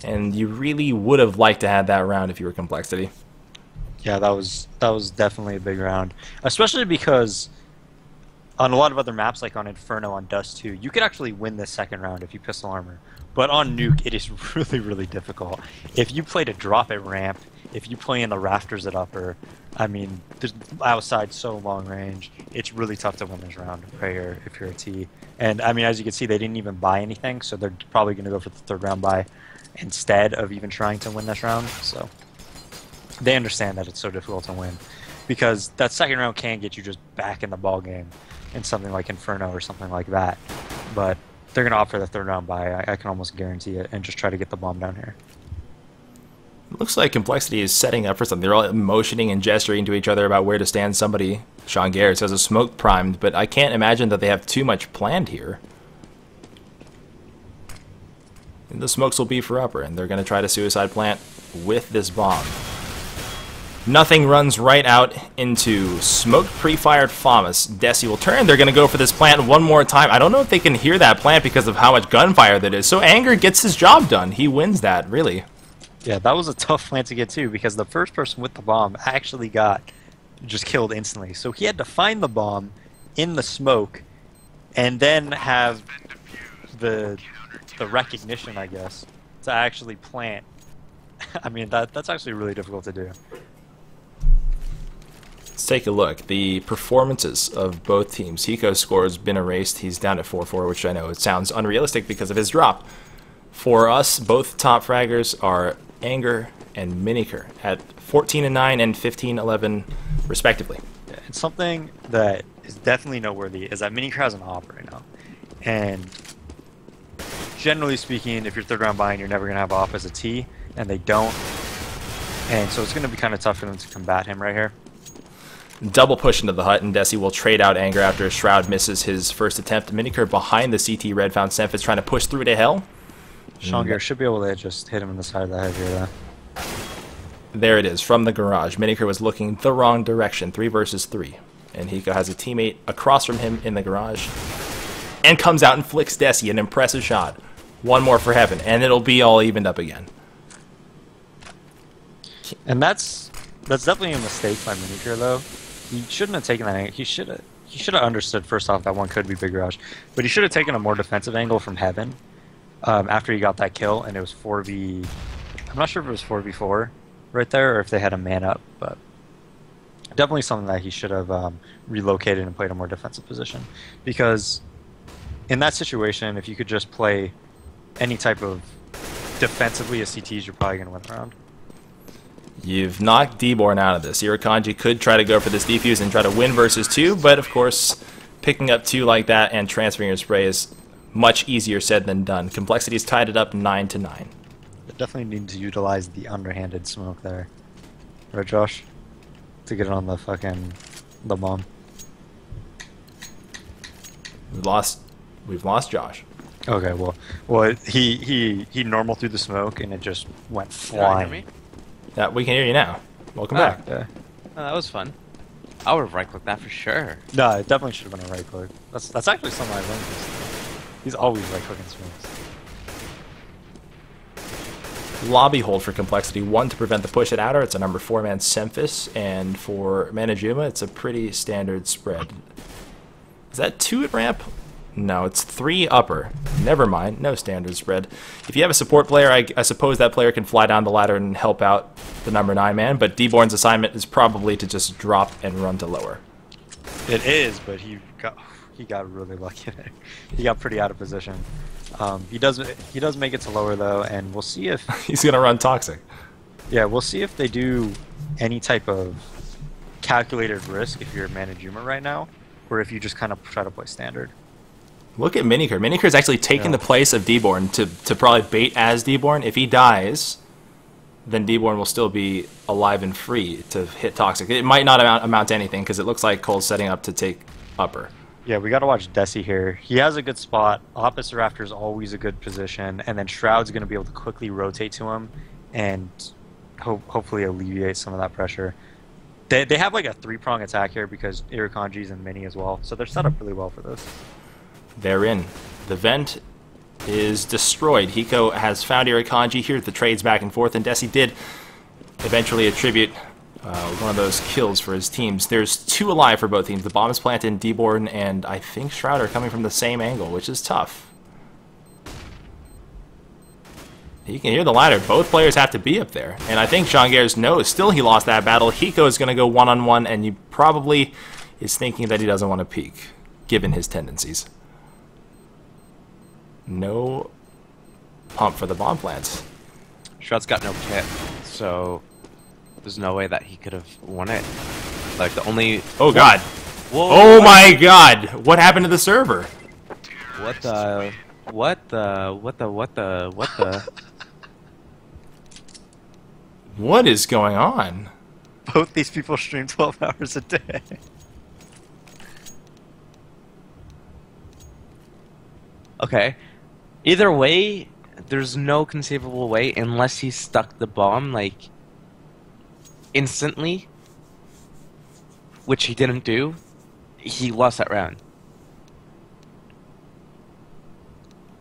Speaker 1: and you really would have liked to have that round if you were CompLexity.
Speaker 2: Yeah, that was definitely a big round, especially because on a lot of other maps, like on Inferno, on Dust 2, you could actually win this second round if you pistol armor. But on Nuke, it is really, really difficult. If you play to drop at ramp, if you play in the rafters at upper, I mean, there's outside so long range, it's really tough to win this round right here if you're a T. And I mean, as you can see, they didn't even buy anything, so they're probably going to go for the third round buy instead of even trying to win this round. So they understand that it's so difficult to win, because that second round can get you just back in the ball game in something like Inferno or something like that. But they're going to opt for the third round buy. I can almost guarantee it, and just try to get the bomb down here.
Speaker 1: It looks like CompLexity is setting up for something. They're all motioning and gesturing to each other about where to stand somebody. Sean Garrett has a smoke primed, but I can't imagine that they have too much planned here. And the smokes will be for upper, and they're going to try to suicide plant with this bomb. Nothing runs right out into smoke pre-fired FAMAS. Desi will turn. They're going to go for this plant one more time. I don't know if they can hear that plant because of how much gunfire that is. So Anger gets his job done. He wins that, really.
Speaker 2: Yeah, that was a tough plant to get to, because the first person with the bomb actually got just killed instantly. So he had to find the bomb, in the smoke, and then have the recognition, I guess, to actually plant. I mean, that's actually really difficult to do.
Speaker 1: Let's take a look. The performances of both teams. Hiko's score has been erased. He's down at 4-4, which I know it sounds unrealistic because of his drop. For us, both top fraggers are Anger and Miniker at 14-9 and 15-11, respectively.
Speaker 2: Yeah, and something that is definitely noteworthy is that Miniker has an op right now. And generally speaking, if you're third round buying, you're never going to have op as a T, and they don't. And so it's going to be kind of tough for them to combat him right here.
Speaker 1: Double push into the hut, and Desi will trade out Anger after Shroud misses his first attempt. Miniker behind the CT red found Semphis trying to push through to hell.
Speaker 2: Shongir should be able to just hit him in the side of the head here, though.
Speaker 1: There it is, from the garage. Miniker was looking the wrong direction, 3 versus 3. And Hiko has a teammate across from him in the garage. And comes out and flicks Desi, an impressive shot. One more for heaven, and it'll be all evened up again.
Speaker 2: And that's definitely a mistake by Miniker, though. He shouldn't have taken that angle. He should have understood, first off, that one could be big garage. But he should have taken a more defensive angle from heaven after he got that kill, and it was 4v... I'm not sure if it was 4v4 right there, or if they had a man up, but definitely something that he should have relocated and played a more defensive position. Because in that situation, if you could just play any type of defensively as CTs, you're probably going to win the round.
Speaker 1: You've knocked D-Born out of this. Irakanji could try to go for this defuse and try to win versus 2, but of course, picking up 2 like that and transferring your spray is much easier said than done. CompLexity's tied it up 9-9.
Speaker 2: They definitely need to utilize the underhanded smoke there. Right, Josh? To get it on the bomb.
Speaker 1: We've lost Josh.
Speaker 2: Okay, well, he normal through the smoke and it just went flying.
Speaker 3: Can you hear me?
Speaker 1: Yeah, we can hear you now. Welcome back.
Speaker 2: Yeah.
Speaker 3: Oh, that was fun. I would have right-clicked that for sure.
Speaker 2: No, it definitely should have been a right click. That's actually something I learned. He's always right clicking smokes.
Speaker 1: Lobby hold for CompLexity. 1 to prevent the push at outer. It's a number 4-man Semphis, and for Manajuma, it's a pretty standard spread. Is that 2 at ramp? No, it's 3 upper. Never mind, no standard spread. If you have a support player, I suppose that player can fly down the ladder and help out the number 9 man, but D-Born's assignment is probably to just drop and run to lower.
Speaker 2: It is, but he got really lucky there. He got pretty out of position. He does make it to lower though, and we'll see if
Speaker 1: he's gonna run toxic.
Speaker 2: Yeah, we'll see if they do any type of calculated risk if you're Manajuma right now, or if you just kind of try to play standard.
Speaker 1: Look at Miniker. Miniker's actually taken the place of D-Born to probably bait as D-Born. If he dies, then D-Born will still be alive and free to hit toxic. It might not amount to anything because it looks like Cole's setting up to take upper.
Speaker 2: Yeah, we got to watch Desi here. He has a good spot. Opposite Rafter is always a good position, and then Shroud's going to be able to quickly rotate to him and hopefully alleviate some of that pressure. They have like a 3-prong attack here because Irakanji's and Mini as well, so they're set up really well for this. They're
Speaker 1: in. The vent is destroyed. Hiko has found Irakanji here. The trades back and forth, and Desi did eventually attribute one of those kills for his teams. There's 2 alive for both teams. The bomb is planted, and D-Born and I think Shroud are coming from the same angle, which is tough. You can hear the ladder. Both players have to be up there. And I think Jean-Guerre knows still he lost that battle. Hiko is going to go one-on-one, and he probably is thinking that he doesn't want to peek, given his tendencies. No pump for the bomb plants.
Speaker 3: Shroud's got no kit, so there's no way that he could have won it. Like the only...
Speaker 1: Oh god!
Speaker 3: Whoa,
Speaker 1: oh my god! What happened to the server?
Speaker 3: What the... What the...
Speaker 1: What is going on?
Speaker 2: Both these people stream 12 hours a day.
Speaker 3: Okay. Either way, there's no conceivable way unless he stuck the bomb, like, instantly, which he didn't do. He lost that round.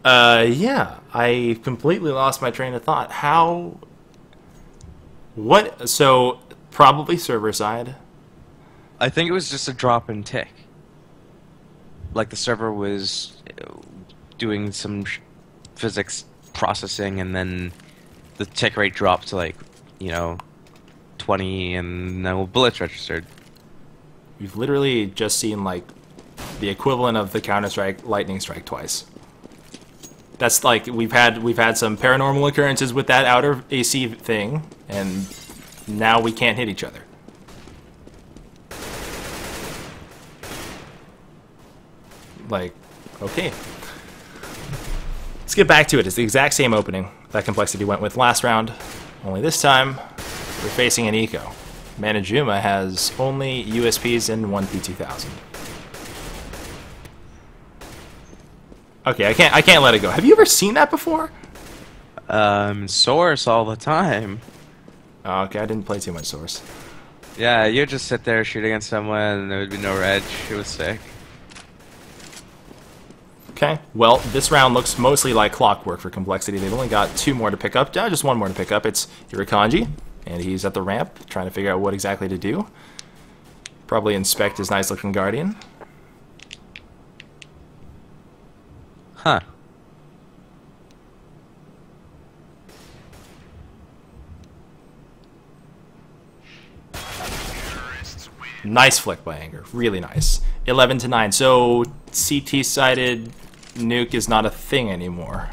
Speaker 1: Yeah. I completely lost my train of thought. How... What? So, probably server side.
Speaker 3: I think it was just a drop and tick. like the server was doing some physics processing, and then the tick rate dropped to like, 20, and no bullets registered.
Speaker 1: We've literally just seen like the equivalent of the Counter-Strike lightning strike twice. That's like we've had some paranormal occurrences with that outer AC thing, and now we can't hit each other. Like, okay. Let's get back to it. It's the exact same opening that CompLexity went with last round, only this time we're facing an eco. Manajuma has only USPs and 1 P2000. Okay, I can't let it go. Have you ever seen that before?
Speaker 3: Source all the time.
Speaker 1: Oh, okay, I didn't play too much Source.
Speaker 3: Yeah, you'd just sit there, shoot against someone, and there would be no reg. It was sick.
Speaker 1: Okay, well, this round looks mostly like clockwork for CompLexity. They've only got 2 more to pick up. Just 1 more to pick up. It's Irakanji, and he's at the ramp, trying to figure out what exactly to do. Probably inspect his nice-looking Guardian.
Speaker 3: Huh.
Speaker 1: Nice flick by Anger. Really nice. 11-9. So CT-sided nuke is not a thing anymore.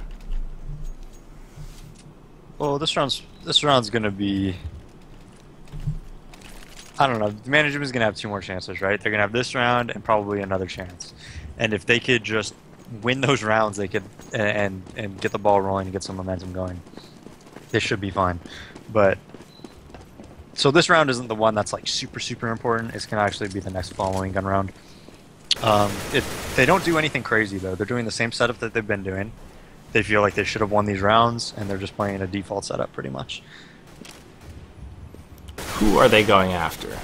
Speaker 2: Well, this round's gonna be. I don't know. The Management's gonna have 2 more chances, right? They're gonna have this round and probably another chance. And if they could just win those rounds, they could and get the ball rolling and get some momentum going. They should be fine. But so this round isn't the one that's like super important. It's gonna actually be the next following gun round. If they don't do anything crazy though, they're doing the same setup that they've been doing. They feel like they should have won these rounds, and they're just playing a default setup pretty much.
Speaker 1: Who are they going after?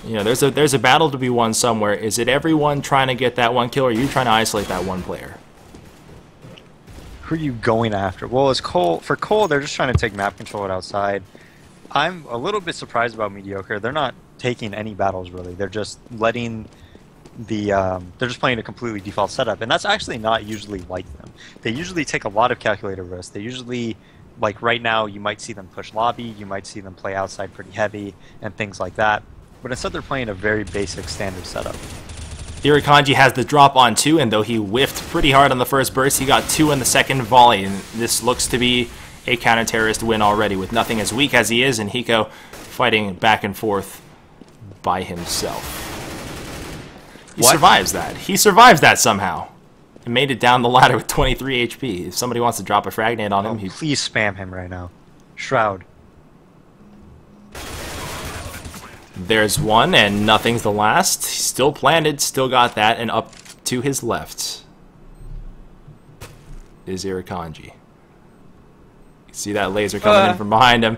Speaker 1: You know, there's a battle to be won somewhere. Is it everyone trying to get that 1 kill, or are you trying to isolate that 1 player?
Speaker 2: Who are you going after? Well, for Cole, they're just trying to take map control at outside. I'm a little bit surprised about Mediocre. They're not taking any battles really. They're just letting they're just playing a completely default setup, and that's actually not usually like them. They usually take a lot of calculated risks. They usually, like right now, you might see them push lobby, you might see them play outside pretty heavy, and things like that. But instead they're playing a very basic standard setup.
Speaker 1: Irakanji has the drop on 2, and though he whiffed pretty hard on the first burst, he got 2 in the second volley, and this looks to be a counter-terrorist win already, with nothing as weak as he is, and Hiko fighting back and forth by himself. He survives that. He survives that somehow. And made it down the ladder with 23 HP. If somebody wants to drop a frag nade on him, he...
Speaker 2: Please spam him right now. Shroud.
Speaker 1: There's 1, and nothing's the last. He's still planted, still got that, and up to his left is Irakanji. You see that laser coming in from behind him.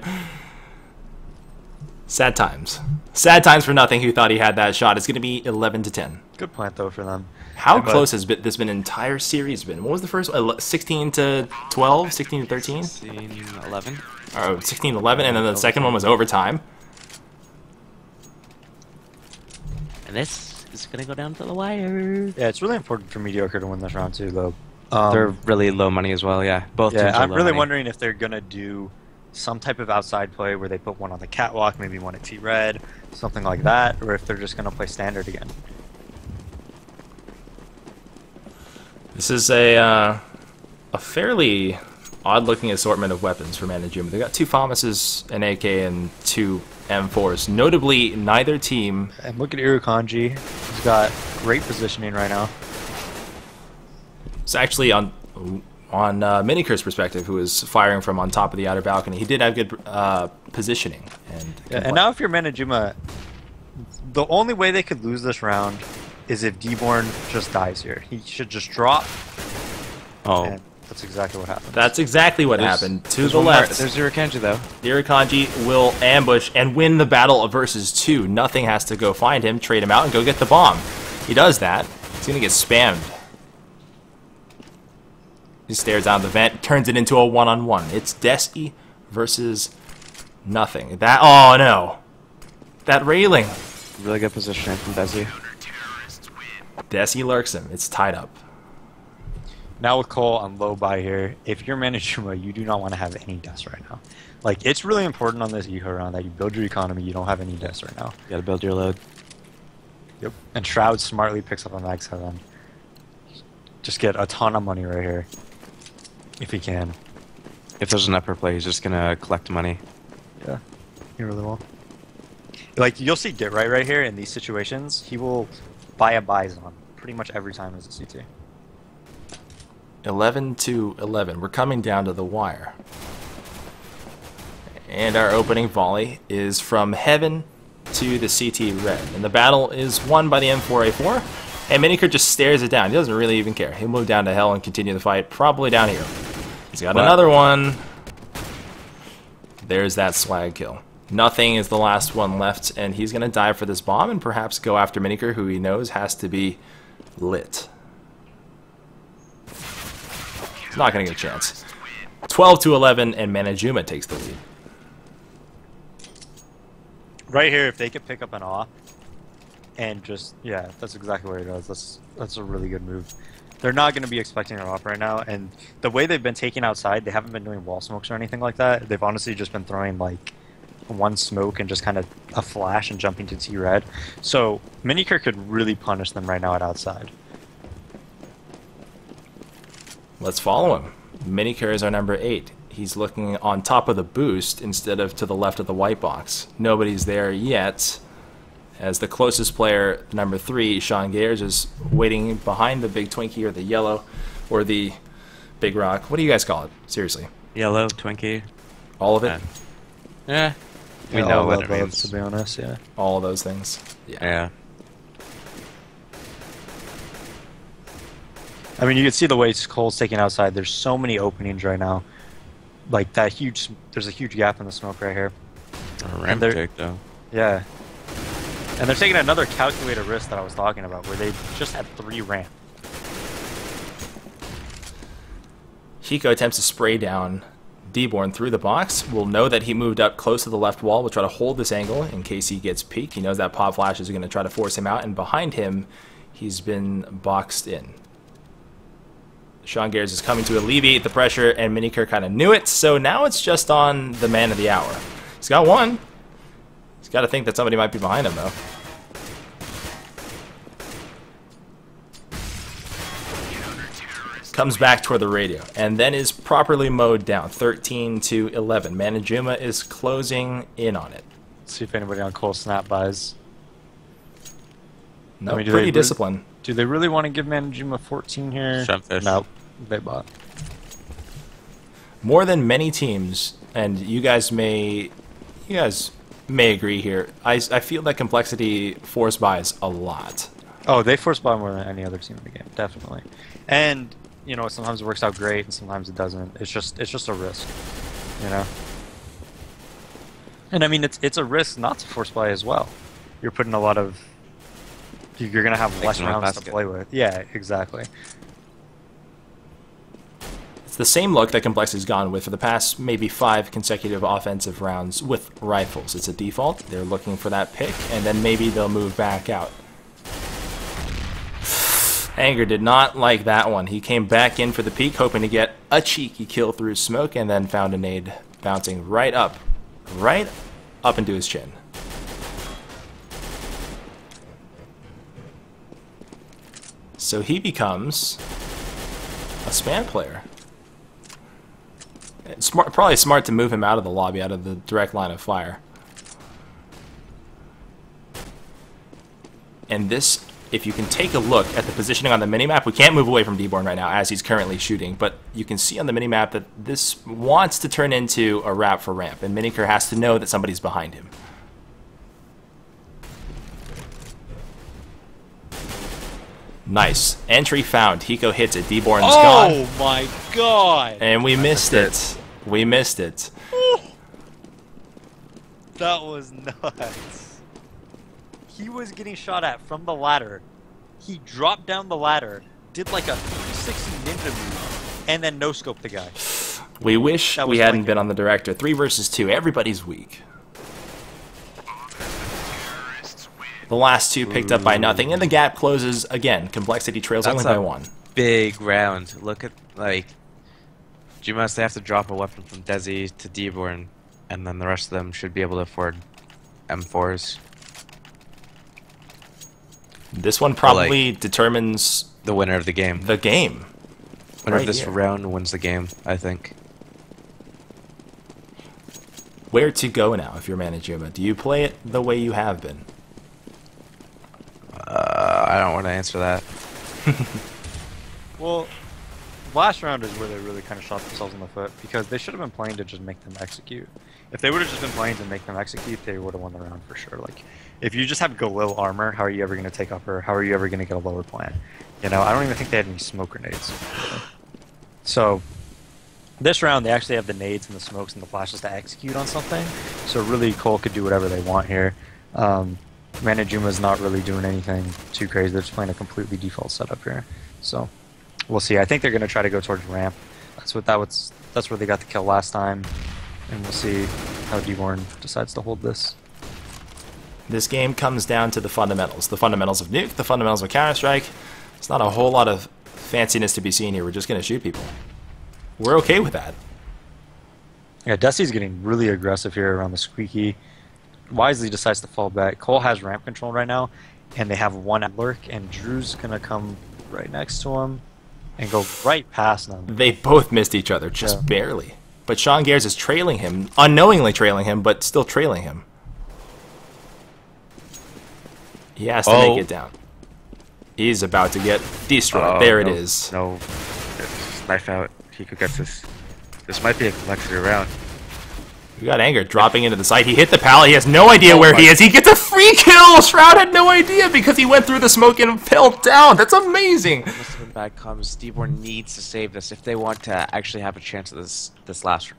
Speaker 1: Sad times. Sad times for nothing who thought he had that shot. It's going to be 11-10.
Speaker 2: Good plant, though, for them.
Speaker 1: How close has this been entire series been? What was the first one? 16-12? 16-13?
Speaker 3: 16-11.
Speaker 1: Oh, 16-11, and then the second one was overtime.
Speaker 3: And this is going to go down to the wire.
Speaker 2: Yeah, it's really important for Mediocre to win this round, too, though.
Speaker 3: They're really low money as well, yeah. Both teams are
Speaker 2: I'm
Speaker 3: low
Speaker 2: really
Speaker 3: money.
Speaker 2: wondering if they're going to do some type of outside play where they put 1 on the catwalk, maybe 1 at T-Red, something like that, or if they're just going to play standard again.
Speaker 1: This is a fairly odd-looking assortment of weapons for Manajuma. They got 2 FAMASs, an AK, and 2 M4s. Notably, neither team...
Speaker 2: And look at Irakanji. He's got great positioning right now.
Speaker 1: It's actually on Miniker's perspective, who was firing from on top of the outer balcony. He did have good positioning. And
Speaker 2: now if you're Manajuma, the only way they could lose this round is if D-Born just dies here. He should just drop.
Speaker 3: Oh.
Speaker 2: And that's exactly what happened.
Speaker 1: That's exactly what happened. To the left.
Speaker 3: There's Irakanji, though.
Speaker 1: Irakanji will ambush and win the battle of versus 2. Nothing has to go find him, trade him out, and go get the bomb. He does that. He's going to get spammed. He stares down the vent, turns it into a 1-on-1. It's Desi versus nothing. That, oh no. That railing.
Speaker 3: Really good positioning from Desi.
Speaker 1: Desi lurks him. It's tied up.
Speaker 2: Now with Cole on low buy here, if you're Manajuma, you do not want to have any deaths right now. Like, it's really important on this eco round that you build your economy, you don't have any deaths right now.
Speaker 3: You gotta build your load.
Speaker 2: Yep. And Shroud smartly picks up a Mag 7. Just get a ton of money right here. If he can.
Speaker 3: If there's an upper play, he's just gonna collect money.
Speaker 2: Yeah. He really will. Like, you'll see Get right here in these situations. He will buy a Bison pretty much every time as a CT.
Speaker 1: 11-11. We're coming down to the wire. And our opening volley is from Heaven to the CT Red. And the battle is won by the M4A4. And Miniker just stares it down. He doesn't really even care. He'll move down to Hell and continue the fight, probably down here. He's got another one. There's that swag kill. Nothing is the last one left, and he's going to dive for this bomb and perhaps go after Miniker, who he knows has to be lit. He's not going to get a chance. 12-11, and Manajuma takes the lead.
Speaker 2: Right here, if they could pick up an AW, and just, yeah, that's exactly what he does. That's a really good move. They're not going to be expecting an AW right now, and the way they've been taking outside, they haven't been doing wall smokes or anything like that. They've honestly just been throwing, like, one smoke and just kind of a flash and jumping to T-Red. So, Miniker could really punish them right now at outside.
Speaker 1: Let's follow him. Miniker is our number 8. He's looking on top of the boost instead of to the left of the white box. Nobody's there yet, as the closest player, number 3, Sean Gayers, is waiting behind the big Twinkie or the yellow or the big rock. What do you guys call it? Seriously.
Speaker 3: Yellow, Twinkie.
Speaker 1: All of it?
Speaker 3: Yeah. We know what it
Speaker 2: both,
Speaker 3: means.
Speaker 2: to be honest, yeah.
Speaker 1: All of those things?
Speaker 3: Yeah.
Speaker 2: I mean, you can see the way Cole's taking outside. There's so many openings right now. Like, that huge... There's a huge gap in the smoke right here.
Speaker 3: A ramp take, though.
Speaker 2: Yeah. And they're taking another calculated risk that I was talking about, where they just had 3 ramp.
Speaker 1: Hiko attempts to spray down Deborn through the box. We'll know that he moved up close to the left wall. We'll try to hold this angle in case he gets peeked. He knows that pop flash is going to try to force him out, and behind him, he's been boxed in. Sean Gayers is coming to alleviate the pressure, and Miniker kind of knew it, so now it's just on the man of the hour. He's got one. He's got to think that somebody might be behind him, though. Comes back toward the radio, and then is properly mowed down. 13-11. Manajuma is closing in on it.
Speaker 2: Let's see if anybody on Cole snap buys.
Speaker 1: No, pretty disciplined.
Speaker 2: Do they really want to give Manajuma 14 here?
Speaker 3: Shunfish.
Speaker 2: Nope. They bought.
Speaker 1: More than many teams, and you guys may agree here. I feel that CompLexity force buys a lot.
Speaker 2: Oh, they force buy more than any other team in the game, definitely. And you know, sometimes it works out great, and sometimes it doesn't. It's just a risk, you know. And I mean, it's a risk not to force buy as well. You're putting a lot of. You're gonna have less rounds to play with. Yeah, exactly.
Speaker 1: It's the same look that CompLexity's gone with for the past maybe 5 consecutive offensive rounds with rifles. It's a default. They're looking for that pick, and then maybe they'll move back out. Anger did not like that one. He came back in for the peek, hoping to get a cheeky kill through smoke, and then found a nade bouncing right up into his chin. So he becomes a span player. It's probably smart to move him out of the lobby, out of the direct line of fire. And this, if you can take a look at the positioning on the minimap, we can't move away from Deborn right now as he's currently shooting, but you can see on the minimap that this wants to turn into a wrap for ramp, and Miniker has to know that somebody's behind him. Nice. Entry found. Hiko hits it. Deborn's gone.
Speaker 2: Oh my god!
Speaker 1: And we missed it. We missed it.
Speaker 2: That was nuts. He was getting shot at from the ladder. He dropped down the ladder, did like a 360 ninja move, and then no-scoped the guy.
Speaker 1: We wish we hadn't been on the director. 3 versus 2. Everybody's weak. The last two picked up by nothing, and the gap closes again. CompLexity trails
Speaker 3: That's
Speaker 1: only by
Speaker 3: a
Speaker 1: one.
Speaker 3: big round. Look at, like, Jumas, they have to drop a weapon from Desi to Deborn, and then the rest of them should be able to afford M4s.
Speaker 1: This one probably determines
Speaker 3: The winner of the game.
Speaker 1: the game.
Speaker 3: Winner
Speaker 1: right
Speaker 3: of this
Speaker 1: here.
Speaker 3: round wins the game, I think.
Speaker 1: Where to go now if you're Manajuma? Do you play it the way you have been?
Speaker 3: I don't want to answer that.
Speaker 2: Well, last round is where they really kind of shot themselves in the foot because they should have been playing to just make them execute. If they would have just been playing to make them execute, they would have won the round for sure. Like, if you just have Galil armor, how are you ever going to take upper? How are you ever going to get a lower plan? You know, I don't even think they had any smoke grenades. So, this round they actually have the nades and the smokes and the flashes to execute on something. So really, Cole could do whatever they want here. Manajuma's not really doing anything too crazy. They're just playing a completely default setup here. So, we'll see. I think they're going to try to go towards ramp. That's where they got the kill last time. And we'll see how Deborn decides to hold this.
Speaker 1: This game comes down to the fundamentals. The fundamentals of Nuke, the fundamentals of Counter-Strike. It's not a whole lot of fanciness to be seen here. We're just going to shoot people. We're okay with that.
Speaker 2: Yeah, Desi's getting really aggressive here around the squeaky. Wisely decides to fall back. Cole has ramp control right now, and they have one at lurk, and Drew's going to come right next to him and go right past them.
Speaker 1: They both missed each other, just barely. But Sean Gares is trailing him, unknowingly trailing him, but still trailing him. He has to make it down. He's about to get destroyed. There it is.
Speaker 3: No, knife out. He could get this. This might be a CompLexity round.
Speaker 1: We got Anger dropping into the site. He hit the pallet. He has no idea where he is. He gets a free kill. Shroud had no idea because he went through the smoke and fell down. That's amazing.
Speaker 3: Must have been bad comms. Deborn needs to save this if they want to actually have a chance at this last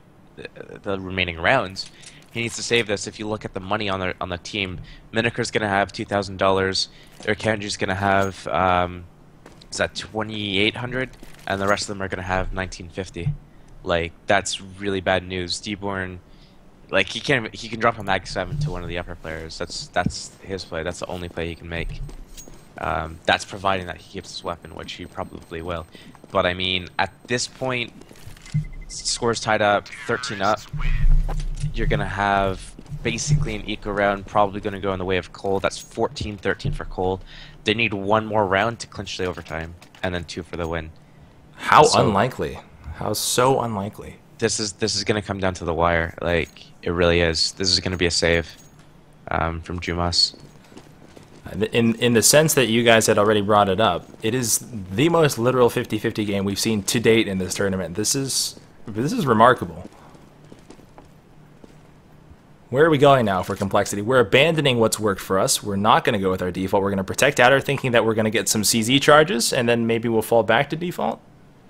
Speaker 3: the remaining rounds. He needs to save this. If you look at the money on the team, Miniker's gonna have $2,000. Urkanji's gonna have is that 2,800, and the rest of them are gonna have 1,950. Like, that's really bad news. Deborn, like, he can drop a mag 7 to one of the upper players. That's his play. That's the only play he can make. That's providing that he keeps his weapon, which he probably will. But I mean, at this point, scores tied up, 13 up. You're gonna have basically an eco round, probably gonna go in the way of Cole. That's 14-13 for Cole. They need one more round to clinch the overtime, and then 2 for the win.
Speaker 1: How unlikely. How so unlikely.
Speaker 3: This is gonna come down to the wire. Like, it really is. This is gonna be a save from Jumas.
Speaker 1: In the sense that you guys had already brought it up, it is the most literal 50-50 game we've seen to date in this tournament. This is remarkable. Where are we going now for CompLexity? We're abandoning what's worked for us. We're not going to go with our default. We're going to protect outer, thinking that we're going to get some CZ charges, and then maybe we'll fall back to default.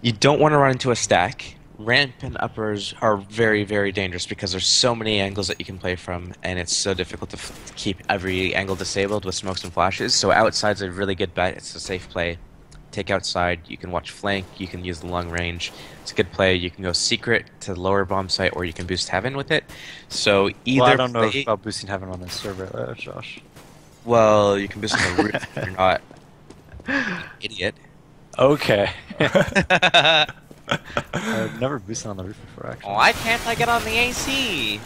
Speaker 3: You don't want to run into a stack. Ramp and uppers are very, very dangerous because there's so many angles that you can play from, and it's so difficult to keep every angle disabled with smokes and flashes. So outside's a really good bet. It's a safe play. Take outside. You can watch flank. You can use the long range. It's a good play. You can go secret to the lower bomb site, or you can boost heaven with it. So either.
Speaker 2: Well, I don't know about boosting heaven on this server, Josh.
Speaker 3: Well, you can boost on the roof if you're not an idiot.
Speaker 2: Okay. I've never boosted on the roof before, actually.
Speaker 3: Why can't I get on the AC?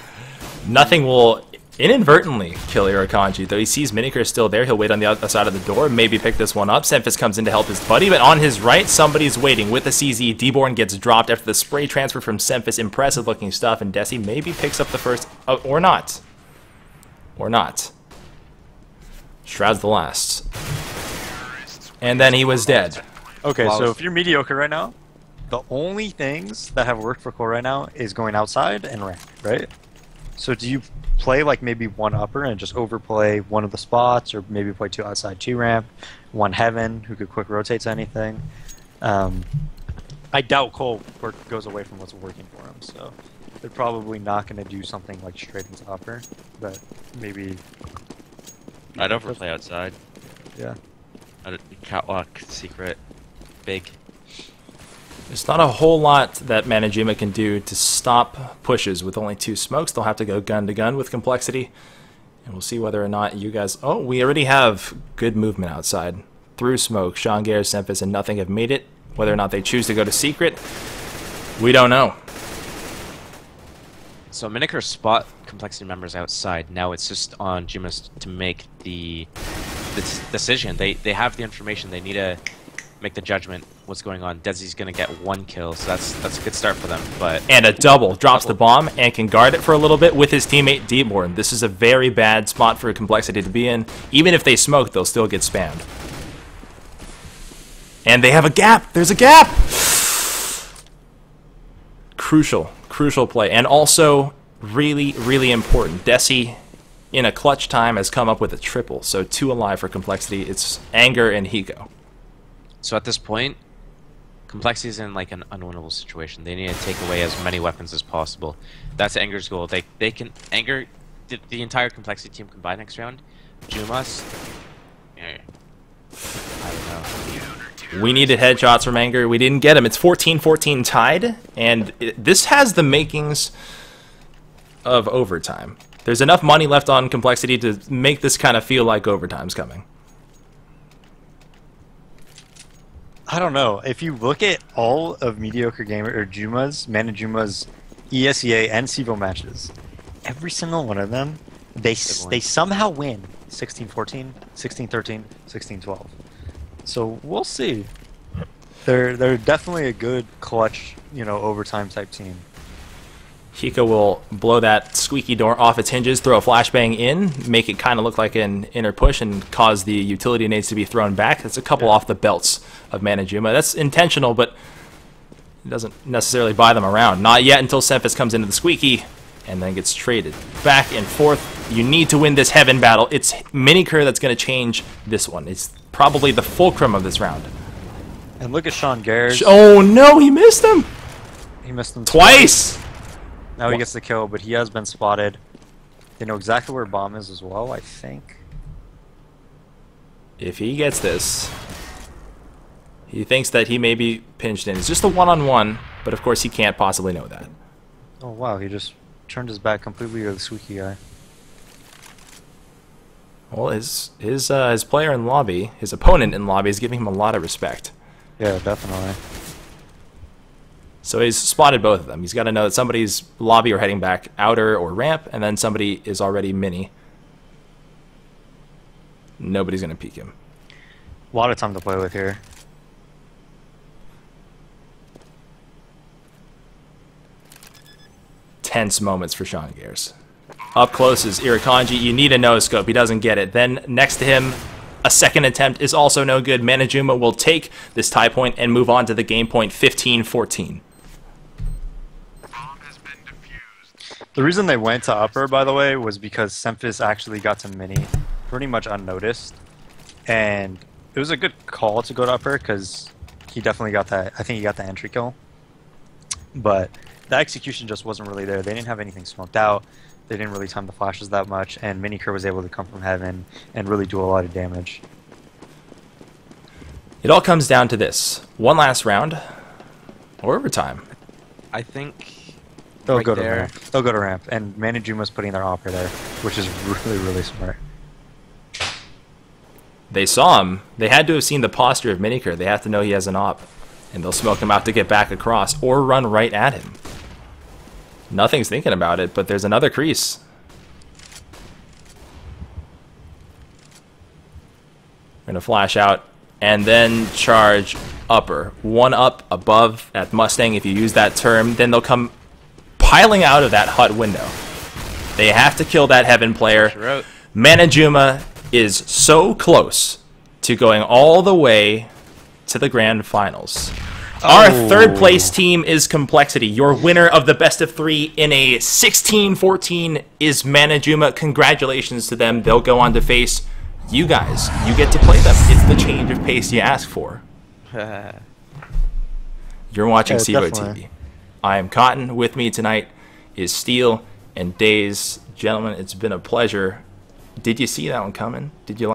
Speaker 1: Nothing will inadvertently kill Irakanji, though he sees Miniker still there. He'll wait on the other side of the door, maybe pick this one up. Semphis comes in to help his buddy, but on his right, somebody's waiting with the CZ. Deborn gets dropped after the spray transfer from Semphis. Impressive looking stuff, and Desi maybe picks up the first, or not. Or not. Shroud's the last. And then he was dead.
Speaker 2: Okay, so if you're mediocre right now, the only things that have worked for Core right now is going outside and ramp, right? So do you play like maybe one upper and just overplay one of the spots, or maybe play 2 outside, 2 ramp, 1 heaven who could quick rotate to anything? I doubt Cole goes away from what's working for him, so they're probably not going to do something like straight into upper, but maybe...
Speaker 4: I'd overplay outside.
Speaker 2: Yeah.
Speaker 4: Catwalk, secret, big.
Speaker 1: There's not a whole lot that Manajuma can do to stop pushes with only 2 smokes. They'll have to go gun to gun with CompLexity. And we'll see whether or not you guys... Oh, we already have good movement outside. Through smoke, Sean Garrett, Semphis, and Nothing have made it. Whether or not they choose to go to secret, we don't know.
Speaker 3: So Miniker spot Complexity members outside. Now it's just on Jumas to make the decision. They have the information. They need to make the judgment what's going on. Desi's going to get 1 kill, so that's a good start for them. But
Speaker 1: And a double. Drops the bomb and can guard it for a little bit with his teammate Deepborn. This is a very bad spot for Complexity to be in. Even if they smoke, they'll still get spammed. And they have a gap. There's a gap. Crucial play. And also really important. Desi, in a clutch time, has come up with a triple. So 2 alive for Complexity. It's Anger and Hiko.
Speaker 3: So at this point, Complexity is in like an unwinnable situation. They need to take away as many weapons as possible. That's Anger's goal. They can Anger the entire Complexity team combined next round. Jumas, I don't know.
Speaker 1: We needed headshots from Anger. We didn't get them. It's 14-14 tied, and this has the makings of overtime. There's enough money left on Complexity to make this kind of feel like overtime's coming.
Speaker 2: I don't know. If you look at all of Mediocre Gamer or Manajuma's ESEA and CEVO matches, every single one of them, they somehow win 16-14, 16-13, 16-12. So we'll see. They're definitely a good clutch, overtime type team.
Speaker 1: Hiko will blow that squeaky door off its hinges, throw a flashbang in, make it kind of look like an inner push, and cause the utility nades to be thrown back. That's a couple off the belts of Manajuma. That's intentional, but it doesn't necessarily buy them around. Not yet until Semphis comes into the squeaky and then gets traded. Back and forth. You need to win this heaven battle. It's Miniker that's going to change this one. It's probably the fulcrum of this round.
Speaker 2: And look at Sean Garrett.
Speaker 1: Oh no, he missed him!
Speaker 2: He missed him
Speaker 1: Twice!
Speaker 2: Now he gets the kill, but he has been spotted. They know exactly where bomb is as well, I think.
Speaker 1: If he gets this, he thinks that he may be pinched in. It's just a one-on-one, but of course he can't possibly know that.
Speaker 2: Oh wow, he just turned his back completely to the squeaky guy.
Speaker 1: Well, his player in lobby, his opponent in lobby, is giving him a lot of respect.
Speaker 2: Yeah, definitely.
Speaker 1: So he's spotted both of them. He's got to know that somebody's lobby or heading back outer or ramp, and then somebody is already mini. Nobody's going to peek him.
Speaker 2: A lot of time to play with here.
Speaker 1: Tense moments for Sean Garrett. Up close is Irakanji. You need a no-scope. He doesn't get it. Then next to him, a second attempt is also no good. Manajuma will take this tie point and move on to the game point 15-14.
Speaker 2: The reason they went to upper, by the way, was because Semphis actually got to mini pretty much unnoticed. And it was a good call to go to upper because he definitely got that. I think he got the entry kill. But the execution just wasn't really there. They didn't have anything smoked out. They didn't really time the flashes that much. And Miniker was able to come from heaven and really do a lot of damage.
Speaker 1: It all comes down to this. One last round or overtime.
Speaker 3: I think
Speaker 2: They'll
Speaker 3: right
Speaker 2: go to
Speaker 3: there.
Speaker 2: ramp. They'll go to ramp. And Manajuma's putting their opera there, which is really smart.
Speaker 1: They saw him. They had to have seen the posture of Miniker. They have to know he has an op. And they'll smoke him out to get back across or run right at him. Nothing's thinking about it, but there's another crease. Gonna flash out and then charge upper. One up above at Mustang, if you use that term. Then they'll come piling out of that hut window. They have to kill that heaven player. Manajuma is so close to going all the way to the grand finals. Our third place team is CompLexity. Your winner of the best of 3 in a 16-14 is Manajuma. Congratulations to them. They'll go on to face you guys. You get to play them. It's the change of pace you ask for. You're watching CEVO TV. I am Cotton. With me tonight is Steel and Daze. Gentlemen, it's been a pleasure. Did you see that one coming? Did you like